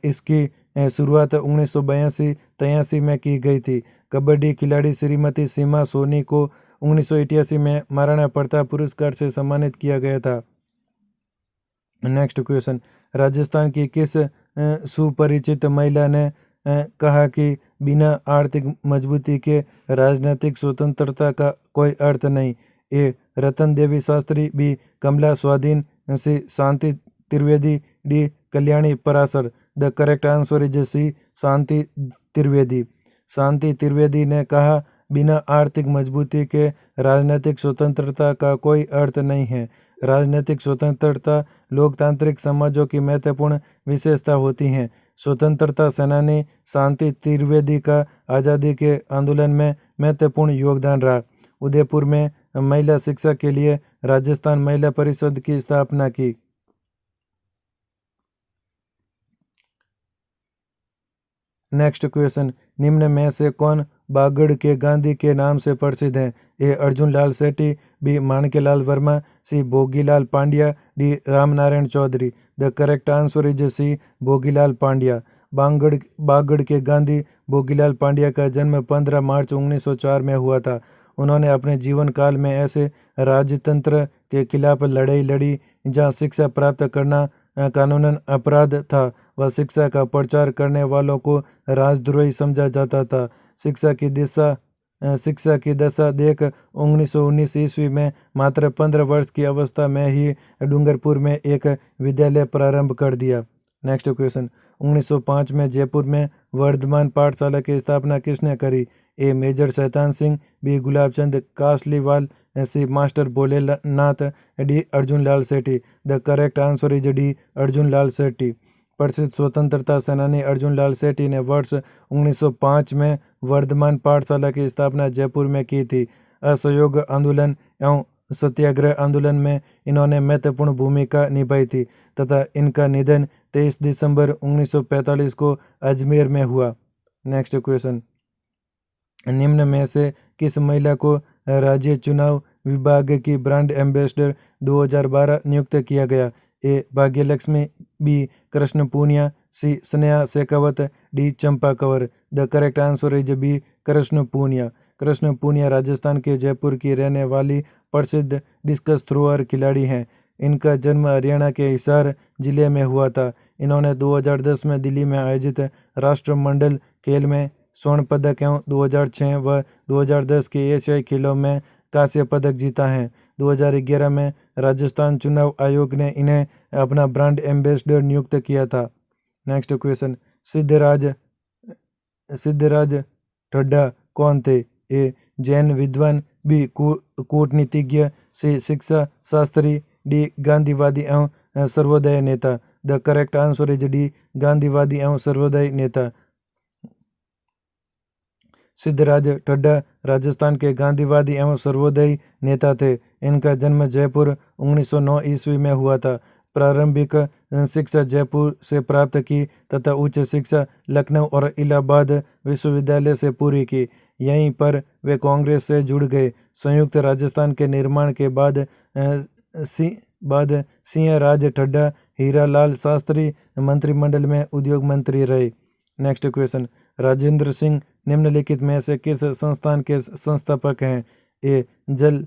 इसकी शुरुआत 1982-83 में की गई थी। कबड्डी खिलाड़ी श्रीमती सीमा सोनी को 1988 में महाराणा प्रताप पुरस्कार से सम्मानित किया गया था। नेक्स्ट क्वेश्चन, राजस्थान की किस सुपरिचित महिला ने कहा कि बिना आर्थिक मजबूती के राजनीतिक स्वतंत्रता का कोई अर्थ नहीं। ए रतन देवी Shastri, B Kamla Swadhin, C Shanti Trivedi, D Kalyani Parashar. The correct answer is C Shanti Trivedi. Shanti Trivedi ने कहा, बिना आर्थिक मजबूती के राजनीतिक स्वतंत्रता का कोई अर्थ नहीं है। राजनीतिक स्वतंत्रता लोकतांत्रिक समाजों की महत्वपूर्ण विशेषता होती हैं। स्वतंत्रता सेनानी शांति त्रिवेदी का आज़ादी के आंदोलन में महत्वपूर्ण योगदान रहा। उदयपुर में महिला शिक्षा के लिए राजस्थान महिला परिषद की स्थापना की। नेक्स्ट क्वेश्चन, निम्न में से कौन बागड़ के गांधी के नाम से प्रसिद्ध है? A Arjun Lal Sethi, B Manakelal Verma, C Bhogilal Pandya, D Ramnarayan Chaudhary. The correct answer is C Bhogilal Pandya. Bagad के गांधी भोगीलाल पांड्या का जन्म 15 मार्च 1904 में हुआ था। उन्होंने अपने जीवन काल में ऐसे राजतंत्र के खिलाफ लड़ाई लड़ी जहां शिक्षा प्राप्त करना कानूनन अपराध था व शिक्षा का प्रचार करने वालों को राजद्रोही समझा जाता था। शिक्षा की दशा देख 1919 ईस्वी में मात्र 15 वर्ष की अवस्था में ही डूंगरपुर में एक विद्यालय प्रारंभ कर दिया। नेक्स्ट क्वेश्चन, 1905 में जयपुर में वर्धमान पाठशाला की स्थापना किसने करी? A major Shaitan Singh, B Gulabchand Kasliwal, C master Bholenath, D Arjun Lal Sethi. The correct answer is D Arjun Lal Sethi. प्रसिद्ध स्वतंत्रता सेनानी अर्जुन लाल सेठी ने वर्ष 1905 में वर्धमान पाठशाला की स्थापना जयपुर में की थी। असहयोग आंदोलन एवं सत्याग्रह आंदोलन में इन्होंने महत्वपूर्ण भूमिका निभाई थी तथा इनका निधन 23 दिसंबर 1945 को अजमेर में हुआ। नेक्स्ट क्वेश्चन, निम्न में से किस महिला को राज्य चुनाव विभाग की ब्रांड एम्बेसडर 2012 नियुक्त किया गया? A Bhagyalakshmi, B Krishna Poonia, C Sneha Shekhawat, D Champa Kanwar. The correct answer is B Krishna Poonia. Krishna Poonia Rajasthan के जयपुर की रहने वाली प्रसिद्ध डिस्कस थ्रोअर खिलाड़ी हैं। इनका जन्म हरियाणा के हिसार जिले में हुआ था। इन्होंने 2010 में दिल्ली में आयोजित राष्ट्रमंडल खेल में स्वर्ण पदक एवं 2006 व 2010 के एशियाई खेलों में कांस्य पदक जीता है। 2011 में राजस्थान चुनाव आयोग ने इन्हें अपना ब्रांड एम्बेसडर नियुक्त किया था। नेक्स्ट क्वेश्चन, सिद्धराज ठड्डा कौन थे? ए जैन विद्वान, बी कूटनीतिज्ञ, सी शिक्षा शास्त्री, डी गांधीवादी एवं सर्वोदय नेता। The correct answer is D गांधीवादी एवं सर्वोदय नेता। सिद्धराज ठड्डा राजस्थान के गांधीवादी एवं सर्वोदयी नेता थे। इनका जन्म जयपुर 1909 ईस्वी में हुआ था। प्रारंभिक शिक्षा जयपुर से प्राप्त की तथा उच्च शिक्षा लखनऊ और इलाहाबाद विश्वविद्यालय से पूरी की। यहीं पर वे कांग्रेस से जुड़ गए। संयुक्त राजस्थान के निर्माण के बाद सिंहराज ठड्डा हीरालाल शास्त्री मंत्रिमंडल में उद्योग मंत्री रहे। नेक्स्ट क्वेश्चन, राजेंद्र सिंह निम्नलिखित में से किस संस्थान के संस्थापक हैं? ए जल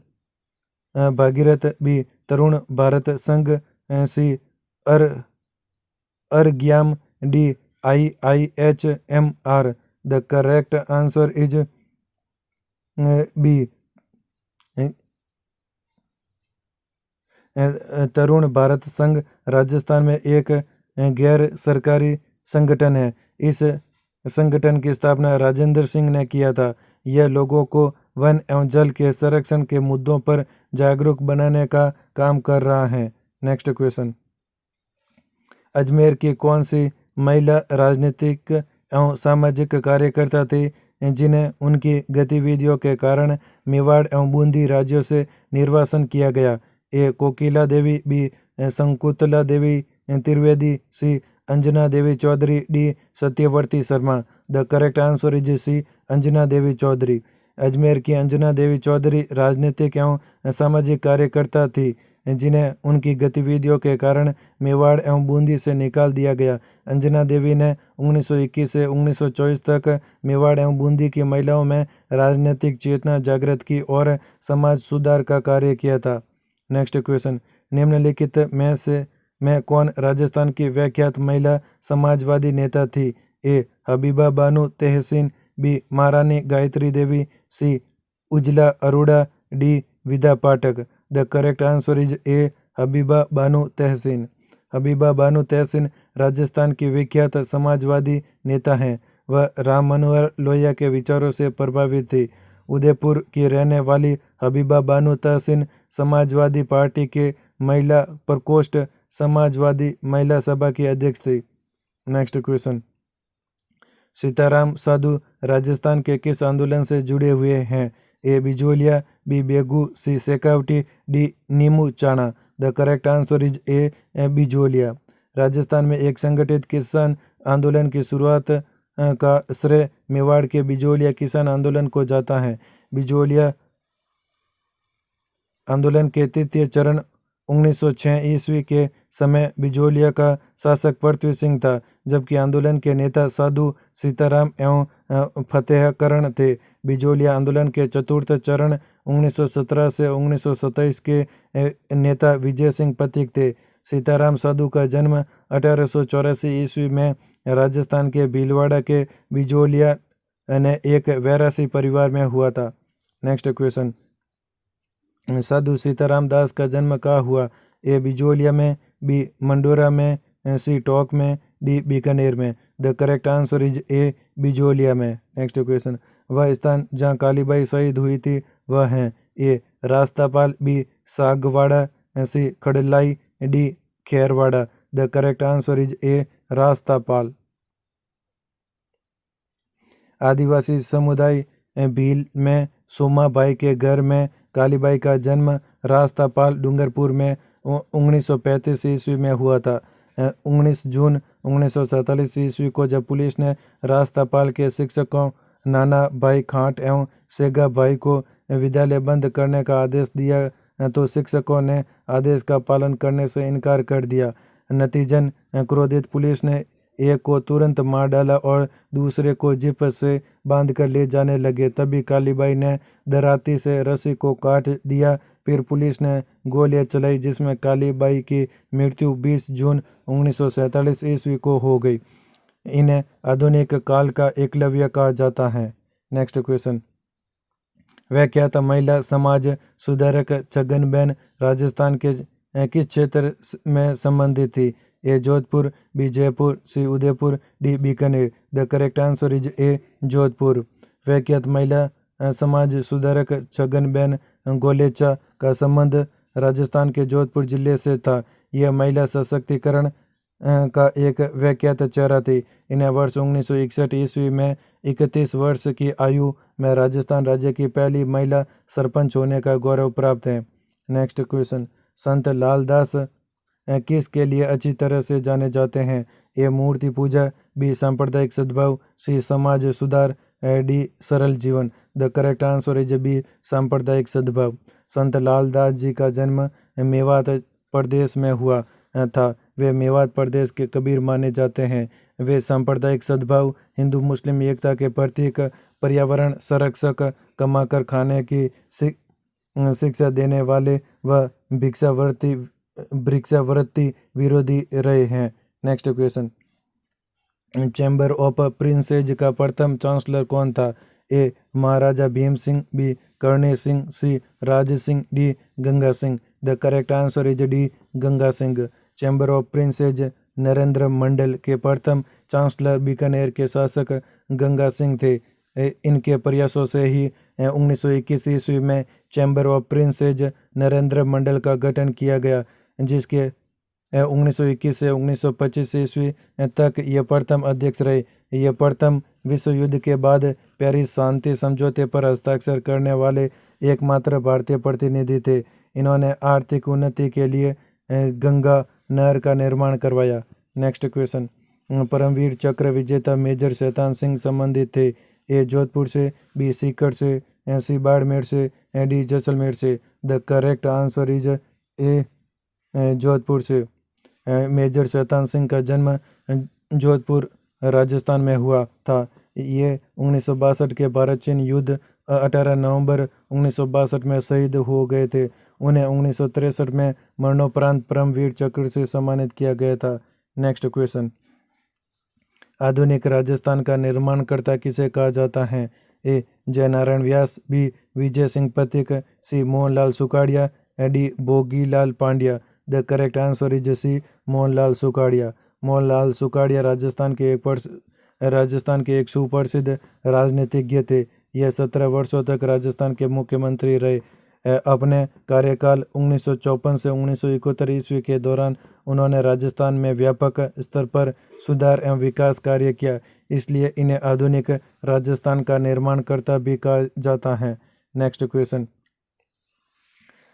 Bhagirath, B Tarun Bharat Sangh, C Arghyam, D IIHMR। The correct answer is B Tarun Bharat Sangh Rajasthan में एक गैर सरकारी संगठन है। इस संगठन की स्थापना राजेंद्र सिंह ने किया था। यह लोगों को वन एवं जल के संरक्षण के मुद्दों पर जागरूक बनाने का काम कर रहा है। नेक्स्ट क्वेश्चन, अजमेर की कौन सी महिला राजनीतिक एवं सामाजिक कार्यकर्ता थी जिन्हें उनकी गतिविधियों के कारण मेवाड़ एवं बूंदी राज्यों से निर्वासन किया गया? A Kokila Devi, B Shakuntala Devi Trivedi, C Anjana Devi Chaudhary, D Satyavati Sharma. The correct answer is C Anjana Devi Chaudhary. Ajmer की अंजना देवी चौधरी राजनीतिक एवं सामाजिक कार्यकर्ता थी जिन्हें उनकी गतिविधियों के कारण मेवाड़ एवं बूंदी से निकाल दिया गया। अंजना देवी ने 1921 से 1924 तक मेवाड़ एवं बूंदी की महिलाओं में राजनीतिक चेतना जागृत की और समाज सुधार का कार्य किया था। नेक्स्ट क्वेश्चन, निम्नलिखित में कौन राजस्थान की विख्यात महिला समाजवादी नेता थी? A Habiba Bano Tehseen, B Maharani Gayatri Devi, C Ujla Arora, D Vida Pathak. The correct answer is A Habiba Bano Tehseen. Habiba Bano Tehseen Rajasthan की विख्यात समाजवादी नेता हैं। वह राम मनोहर लोहिया के विचारों से प्रभावित थी। उदयपुर की रहने वाली हबीबा बानो तहसीन समाजवादी पार्टी के महिला प्रकोष्ठ समाजवादी महिला सभा की अध्यक्ष थी। नेक्स्ट क्वेश्चन, सीताराम साधु राजस्थान के किस आंदोलन से जुड़े हुए हैं? ए बिजोलिया, बी बेगू, सी शेखावटी, डी नीमू चाणा। The correct answer is A Bijolia. Rajasthan में एक संगठित किसान आंदोलन की शुरुआत का श्रेय मेवाड़ के बिजोलिया किसान आंदोलन को जाता है। बिजोलिया आंदोलन के तृतीय चरण 1906 ईस्वी के समय बिजोलिया का शासक पृथ्वी सिंह था, जबकि आंदोलन के नेता साधु सीताराम एवं फतेहकरण थे। बिजोलिया आंदोलन के चतुर्थ चरण 1917 से 1927 के नेता विजय सिंह पथिक थे। सीताराम साधु का जन्म 1884 ईस्वी में राजस्थान के भीलवाड़ा के बिजोलिया ने एक वैरासी परिवार में हुआ था। नेक्स्ट क्वेश्चन, साधु सीताराम दास का जन्म कहाँ हुआ? ए बिजोलिया में, बी मंडोरा में, सी टोंक में, डी बीकानेर में। The correct answer is A Bijolia में। नेक्स्ट क्वेश्चन, वह स्थान जहाँ कालीबाई शहीद हुई थी वह है? A Rastapal, B Sagwara, C Khadlai, D Kherwara. The correct answer is A Rastapal. आदिवासी समुदाय भील में सोमाबाई के घर में कालीबाई का जन्म रास्तापाल डूंगरपुर में 1935 ईस्वी में हुआ था। 19 जून 1947 ईस्वी को जब पुलिस ने रास्तापाल के शिक्षकों नाना भाई खाट एवं सेगा भाई को विद्यालय बंद करने का आदेश दिया तो शिक्षकों ने आदेश का पालन करने से इनकार कर दिया। नतीजन क्रोधित पुलिस ने एक को तुरंत मार डाला और दूसरे को जिप से बांधकर ले जाने लगे। तभी कालीबाई ने दराती से रस्सी को काट दिया। फिर पुलिस ने गोलियां चलाई, जिसमें कालीबाई की मृत्यु 20 जून 1947 ईस्वी को हो गई। इन्हें आधुनिक काल का एकलव्य कहा जाता है। नेक्स्ट क्वेश्चन, वह क्या था महिला समाज सुधारक छगनबेन राजस्थान के किस क्षेत्र में संबंधित थी? A Jodhpur, B Jaipur, C Udaipur, D Bikaner. The correct answer is A Jodhpur. व्याख्यात महिला समाज सुधारक छगनबेन गोलेचा का संबंध राजस्थान के जोधपुर जिले से था। यह महिला सशक्तिकरण का एक व्याख्यात चेहरा थी। इन्हें वर्ष 1961 ईस्वी में 31 वर्ष की आयु में राजस्थान राज्य की पहली महिला सरपंच होने का गौरव प्राप्त है। नेक्स्ट क्वेश्चन, संत लालदास किसके लिए अच्छी तरह से जाने जाते हैं? ए मूर्ति पूजा, बी सांप्रदायिक सद्भाव, सी समाज सुधार, डी सरल जीवन। The correct answer is B सांप्रदायिक सद्भाव। संत लालदास जी का जन्म मेवात प्रदेश में हुआ था। वे मेवात प्रदेश के कबीर माने जाते हैं। वे सांप्रदायिक सद्भाव, हिंदू मुस्लिम एकता के प्रतीक, पर्यावरण संरक्षक, कमाकर खाने की शिक्षा देने वाले व भिक्षावृत्ति विरोधी रहे हैं। Next question, chamber of princes का प्रथम चांसलर कौन था? A Maharaja Bhim Singh, B Karni Singh, C Raj Singh, D Ganga Singh. The correct answer is D Ganga Singh. Chamber of princes Narendra Mandal के प्रथम चांसलर बीकानेर के शासक गंगा सिंह थे। इनके प्रयासों से ही 1921 ईस्वी में चैम्बर ऑफ प्रिंसेज नरेंद्र मंडल का गठन किया गया, जिसके 1921 से 1925 ईस्वी तक ये प्रथम अध्यक्ष रहे। ये प्रथम विश्व युद्ध के बाद पेरिस शांति समझौते पर हस्ताक्षर करने वाले एकमात्र भारतीय प्रतिनिधि थे। इन्होंने आर्थिक उन्नति के लिए गंगा नहर का निर्माण करवाया। नेक्स्ट क्वेश्चन, परमवीर चक्र विजेता मेजर शैतान सिंह संबंधित थे। ए जोधपुर से, बी सीकर से, सी बाड़मेर से, डी जैसलमेर से। The correct answer is A Jodhpur से। मेजर शैतान सिंह का जन्म जोधपुर राजस्थान में हुआ था। ये 1962 के भारत चीन युद्ध 18 नवंबर 1962 में शहीद हो गए थे। उन्हें 1963 में मरणोपरांत परमवीर चक्र से सम्मानित किया गया था। नेक्स्ट क्वेश्चन, आधुनिक राजस्थान का निर्माणकर्ता किसे कहा जाता है? A. Jainarayan Vyas, B. Vijay Singh Pathik, C. Mohanlal Sukhadia, D. Bhogilal Pandya. The correct answer is C. Mohanlal Sukhadia. Mohanlal Sukhadia Rajasthan के एक सुप्रसिद्ध राजनीतिज्ञ थे। यह 17 वर्षों तक राजस्थान के मुख्यमंत्री रहे। अपने कार्यकाल 1954 से 1971 ईस्वी के दौरान उन्होंने राजस्थान में व्यापक स्तर पर सुधार एवं विकास कार्य किया, इसलिए इन्हें आधुनिक राजस्थान का निर्माणकर्ता भी कहा जाता है। नेक्स्ट क्वेश्चन,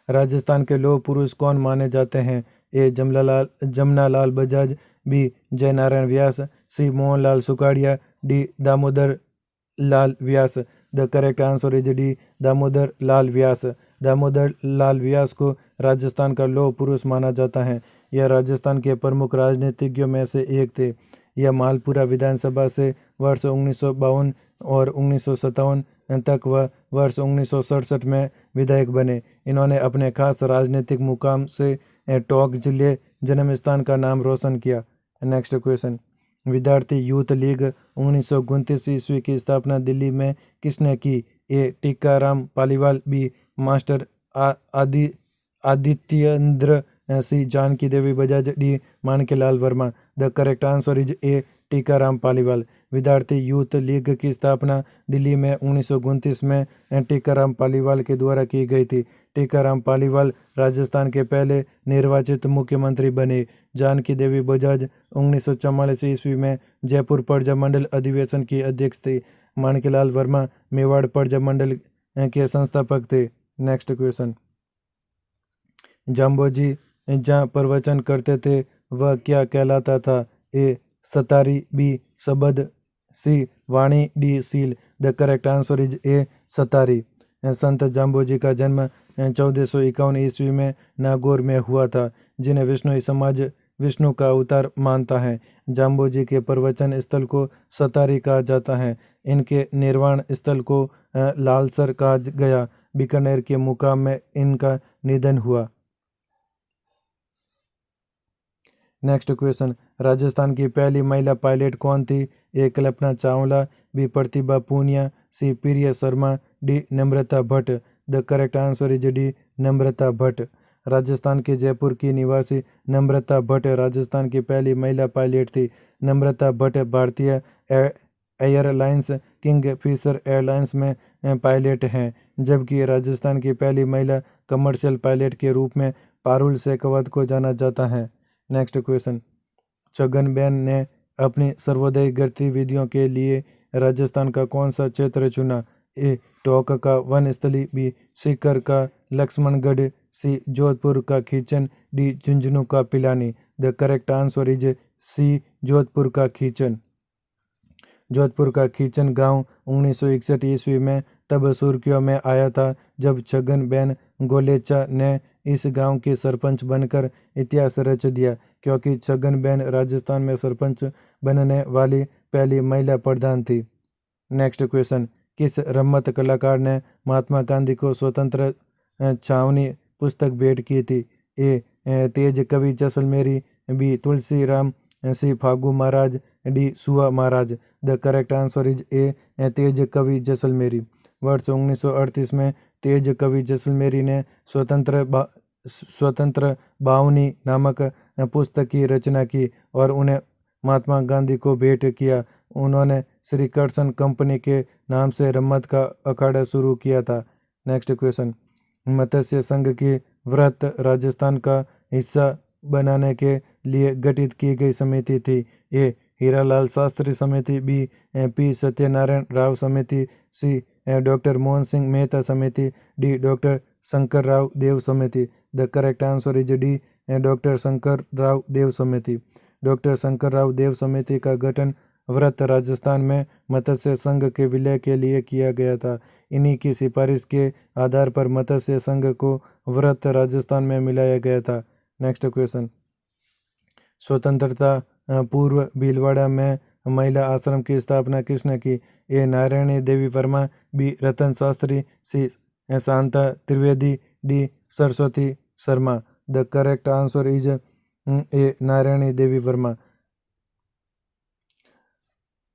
राजस्थान के लौह पुरुष कौन माने जाते हैं? A. Jamnalal Bajaj, B. Jainarayan Vyas, C. Mohanlal Sukhadia, D. Damodar Lal Vyas. The correct answer is D. Damodar Lal Vyas. Damodar Lal Vyas को राजस्थान का लौह पुरुष माना जाता है। यह राजस्थान के प्रमुख राजनीतिज्ञों में से एक थे। यह मालपुरा विधानसभा से वर्ष 1952 और 1957 तक व वर्ष 1967 में विधायक बने। इन्होंने अपने खास राजनीतिक मुकाम से टोंक जिले जन्म स्थान का नाम रोशन किया। Next question, Vidyarthi youth league 1929 ईस्वी की स्थापना दिल्ली में किसने की? A. Tikaram Paliwal, B. Master Adityendra, C. Janki Devi Bajaj, D. Manikyalal Verma. The correct answer is A. Tikaram Paliwal. Vidyarthi youth league की स्थापना दिल्ली में 1929 में टीकाराम पालीवाल के द्वारा की गई थी। टीकाराम पालीवाल राजस्थान के पहले निर्वाचित मुख्यमंत्री बने। जानकी देवी बजाज 1944 ईस्वी में जयपुर प्रजा मंडल अधिवेशन की अध्यक्ष थे। माणिक्यलाल वर्मा मेवाड़ प्रजा मंडल के संस्थापक थे। नेक्स्ट क्वेश्चन, जाम्बोजी जहाँ प्रवचन करते थे वह क्या कहलाता था? ए. सतारी, बी. सबद, सी. वाणी, डी. सील। The correct answer is A. सतारी। संत जाम्बोजी का जन्म 1451 ईस्वी में नागौर में हुआ था, जिन्हें विष्णु समाज विष्णु का अवतार मानता है। जाम्बोजी के प्रवचन स्थल को सतारी कहा जाता है। इनके निर्वाण स्थल को लालसर कहा गया। बीकानेर के मुकाम में इनका निधन हुआ। नेक्स्ट क्वेश्चन, राजस्थान की पहली महिला पायलट कौन थी? A. Kalpana Chawla, B. Pratibha Poonia, C. Priya Sharma, D. Namrata Bhatt. The correct answer is D. Namrata Bhatt. Rajasthan के जयपुर की निवासी नम्रता भट्ट राजस्थान की पहली महिला पायलट थी। नम्रता भट्ट भारतीय एयरलाइंस किंगफिशर एयरलाइंस में पायलट हैं, जबकि राजस्थान की पहली महिला कमर्शियल पायलट के रूप में पारुल शेखावत को जाना जाता है। नेक्स्ट क्वेश्चन, छगनबेन ने अपनी सर्वोदय गतिविधियों के लिए राजस्थान का कौन सा क्षेत्र चुना? ए. टोंक का वनस्थली, बी. सीकर का लक्ष्मणगढ़, सी. जोधपुर का खींचन, डी. झुंझुनू का Pilani. The correct answer is C. Jodhpur का खींचन। जोधपुर का खींचन गांव 1961 ईस्वी में तब सुर्खियों में आया था जब छगनबेन गोलेचा ने इस गांव की सरपंच बनकर इतिहास रच दिया, क्योंकि छगनबेन राजस्थान में सरपंच बनने वाली पहली महिला प्रधान थी। नेक्स्ट क्वेश्चन, किस रम्मत कलाकार ने महात्मा गांधी को स्वतंत्र छावनी पुस्तक भेंट की थी? A. Tej Kavi Jaisalmeri, B. Tulsiram, C. Fagu Maharaj, D. Sua Maharaj. The correct answer is A. Tej Kavi Jaisalmeri. वर्ष 1938 में तेज कवि जैसलमेरी ने स्वतंत्र बावनी नामक पुस्तक की रचना की और उन्हें महात्मा गांधी को भेंट किया। उन्होंने श्री कृष्ण कंपनी के नाम से रम्मत का अखाड़ा शुरू किया था। नेक्स्ट क्वेश्चन, मत्स्य संघ की व्रत राजस्थान का हिस्सा बनाने के लिए गठित की गई समिति थी। ए. हीरालाल शास्त्री समिति, बी. पी. सत्यनारायण राव समिति, सी. डॉक्टर मोहन सिंह मेहता समिति, डी. डॉक्टर शंकर राव देव समिति। The correct answer is D. Doctor Shankar Rao Dev समिति। डॉक्टर शंकर राव देव समिति का गठन व्रत राजस्थान में मत्स्य संघ के विलय के लिए किया गया था। इन्हीं की सिफारिश के आधार पर मत्स्य संघ को व्रत राजस्थान में मिलाया गया था। नेक्स्ट क्वेश्चन, स्वतंत्रता पूर्व भीलवाड़ा में महिला आश्रम की स्थापना किसने की? A. Narayani Devi Verma, B. Ratan Shastri, C. Shanta Trivedi, D. Saraswati Sharma. The correct answer is A. Narayani Devi Verma.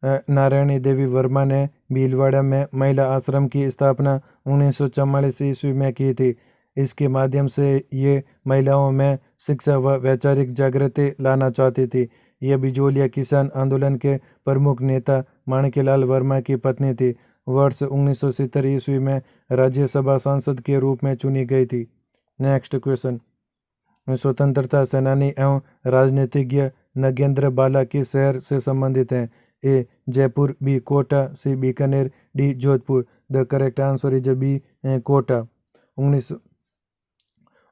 Narayani Devi Verma ने भीलवाड़ा में महिला आश्रम की स्थापना 1944 ईस्वी में की थी। इसके माध्यम से ये महिलाओं में शिक्षा व वैचारिक जागृति लाना चाहती थी। यह बिजोलिया किसान आंदोलन के प्रमुख नेता माणिक्यलाल वर्मा की पत्नी थी। वर्ष 1970 ईस्वी में राज्यसभा सांसद के रूप में चुनी गई थी। नेक्स्ट क्वेश्चन, स्वतंत्रता सेनानी एवं राजनीतिज्ञ नगेंद्र बाला किस शहर से संबंधित हैं? A Jaipur, B Kota, C Bikaner, D Jodhpur. The correct answer is B Kota.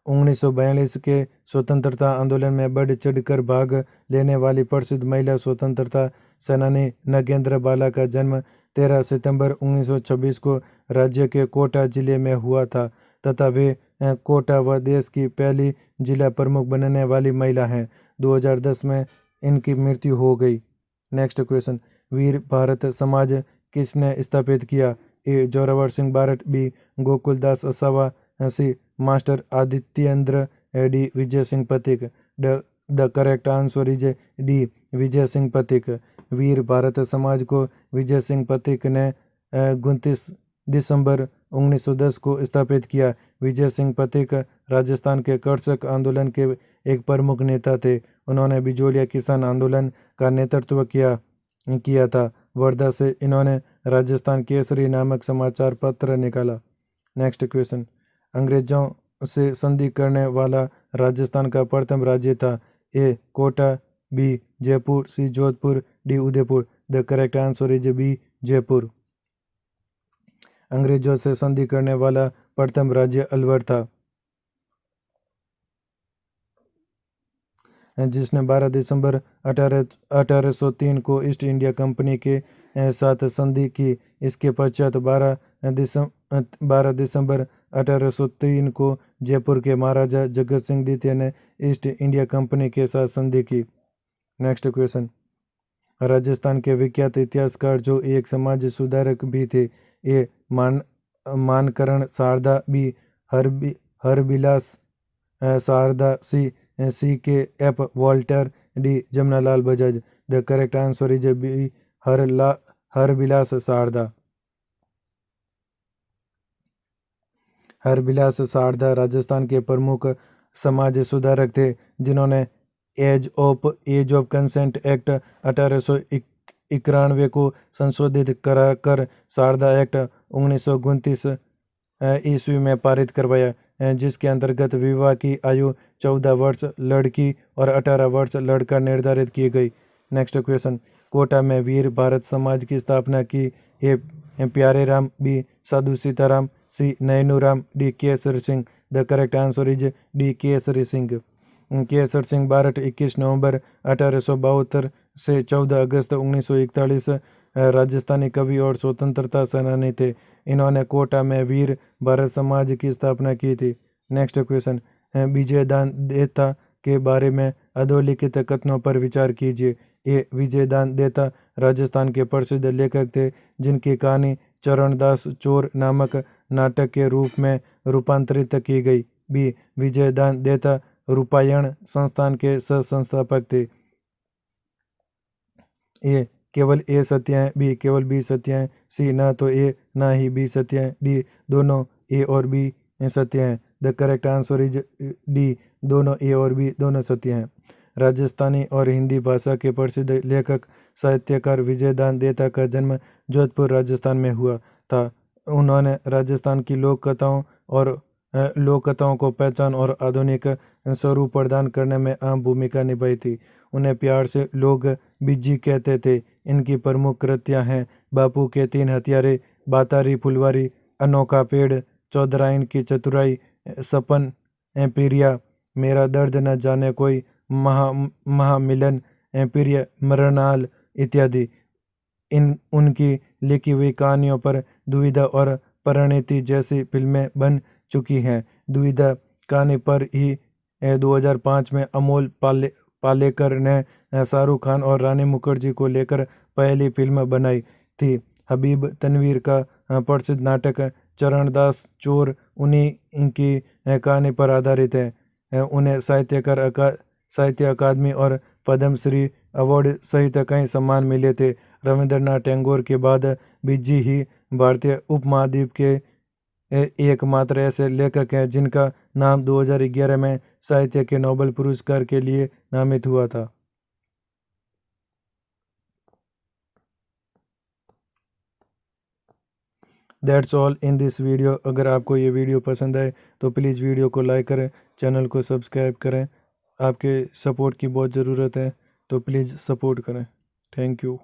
1942 के स्वतंत्रता आंदोलन में बढ़ चढ़कर भाग लेने वाली प्रसिद्ध महिला स्वतंत्रता सेनानी नगेंद्र बाला का जन्म 13 सितंबर 1926 को राज्य के कोटा जिले में हुआ था तथा वे कोटा व देश की पहली जिला प्रमुख बनने वाली महिला हैं। 2010 में इनकी मृत्यु हो गई। नेक्स्ट क्वेश्चन, वीर भारत समाज किसने स्थापित किया? A Zorawar Singh Barat, B Gokul Das Asawa, C master Adityendra, D Vijay Singh Pathik. The correct answer is D Vijay Singh Pathik. Veer Bharat समाज को विजय सिंह पथिक ने 29 दिसंबर 1910 को स्थापित किया। विजय सिंह पथिक राजस्थान के कर्षक आंदोलन के एक प्रमुख नेता थे। उन्होंने बिजोलिया किसान आंदोलन का नेतृत्व किया था। वर्धा से इन्होंने राजस्थान केसरी नामक समाचार पत्र निकाला। नेक्स्ट क्वेश्चन, अंग्रेजों से संधि करने वाला राजस्थान का प्रथम राज्य था। A Kota, B Jaipur, C Jodhpur, D Udaipur. The correct answer is B Jaipur. अंग्रेजों से संधि करने वाला प्रथम राज्य अलवर था, जिसने 12 दिसंबर 1803 को ईस्ट इंडिया कंपनी के साथ संधि की। इसके पश्चात 12 दिसंबर 1803 को जयपुर के महाराजा जगत सिंह द्वितीय ने ईस्ट इंडिया कंपनी के साथ संधि की। नेक्स्ट क्वेश्चन, राजस्थान के विख्यात इतिहासकार जो एक समाज सुधारक भी थे। A Mankaran Sharda, B Harbilas Sharda, C K F Walter, D Jamnalal Bajaj. The correct answer is B Harbilas Sharda. Harbilas Sharda Rajasthan के प्रमुख समाज सुधारक थे, जिन्होंने एज ऑफ कंसेंट एक्ट 1891 को संशोधित कराकर शारदा एक्ट 1929 ईस्वी में पारित करवाया, जिसके अंतर्गत विवाह की आयु 14 वर्ष लड़की और 18 वर्ष लड़का निर्धारित की गई। नेक्स्ट क्वेश्चन, कोटा में वीर भारत समाज की स्थापना की। A Pyare Ram, B Sadhu Sitaram, C Nainuram, D Kesar Singh. The correct answer is D Kesari Singh. Kesar Singh Barat 21 नवंबर 1872 से 14 अगस्त 1941 राजस्थानी कवि और स्वतंत्रता सेनानी थे। इन्होंने कोटा में वीर भारत समाज की स्थापना की थी। नेक्स्ट क्वेश्चन, विजयदान देता के बारे में अधोलिखित कथनों पर विचार कीजिए। ये विजयदान देता राजस्थान के प्रसिद्ध लेखक थे, जिनकी कहानी चरणदास चोर नामक नाटक के रूप में रूपांतरित की गई। बी विजयदान देता रूपायण संस्थान के सह संस्थापक थे। ए केवल ए सत्य हैं, बी केवल बी सत्य हैं, सी ना तो ए ना ही बी सत्य हैं, डी दोनों ए और बी सत्य हैं। The correct answer is D दोनों ए और बी दोनों सत्य हैं। राजस्थानी और हिंदी भाषा के प्रसिद्ध लेखक साहित्यकार विजयदान देता का जन्म जोधपुर राजस्थान में हुआ था। उन्होंने राजस्थान की लोक कथाओं को पहचान और आधुनिक स्वरूप प्रदान करने में अहम भूमिका निभाई थी। उन्हें प्यार से लोग बिज्जी कहते थे। इनकी प्रमुख कृतियां हैं बापू के 3 हथियारे, बातारी फुलवारी, अनोखा पेड़, चौधराइन की चतुराई, सपन प्रिया, मेरा दर्द न जाने कोई, महामिलन, प्रिय मरणाल इत्यादि। उनकी लिखी हुई कहानियों पर दुविधा और परिणति जैसी फिल्में बन चुकी हैं। दुविधा कहानी पर ही 2005 में अमोल पालेकर ने शाहरुख खान और रानी मुखर्जी को लेकर पहली फिल्म बनाई थी। हबीब तनवीर का प्रसिद्ध नाटक चरणदास चोर उन्हीं की कहानी पर आधारित है। उन्हें साहित्य अकादमी और पद्मश्री अवार्ड सहित कई सम्मान मिले थे। रविंद्रनाथ टैगोर के बाद बिज्जी ही भारतीय उपमहाद्वीप के एकमात्र ऐसे लेखक हैं जिनका नाम 2011 में साहित्य के नोबेल पुरस्कार के लिए नामित हुआ था। That's all in this video. अगर आपको ये वीडियो पसंद आए तो प्लीज़ वीडियो को लाइक करें, चैनल को सब्सक्राइब करें। आपके सपोर्ट की बहुत ज़रूरत है, तो प्लीज़ सपोर्ट करें। Thank you.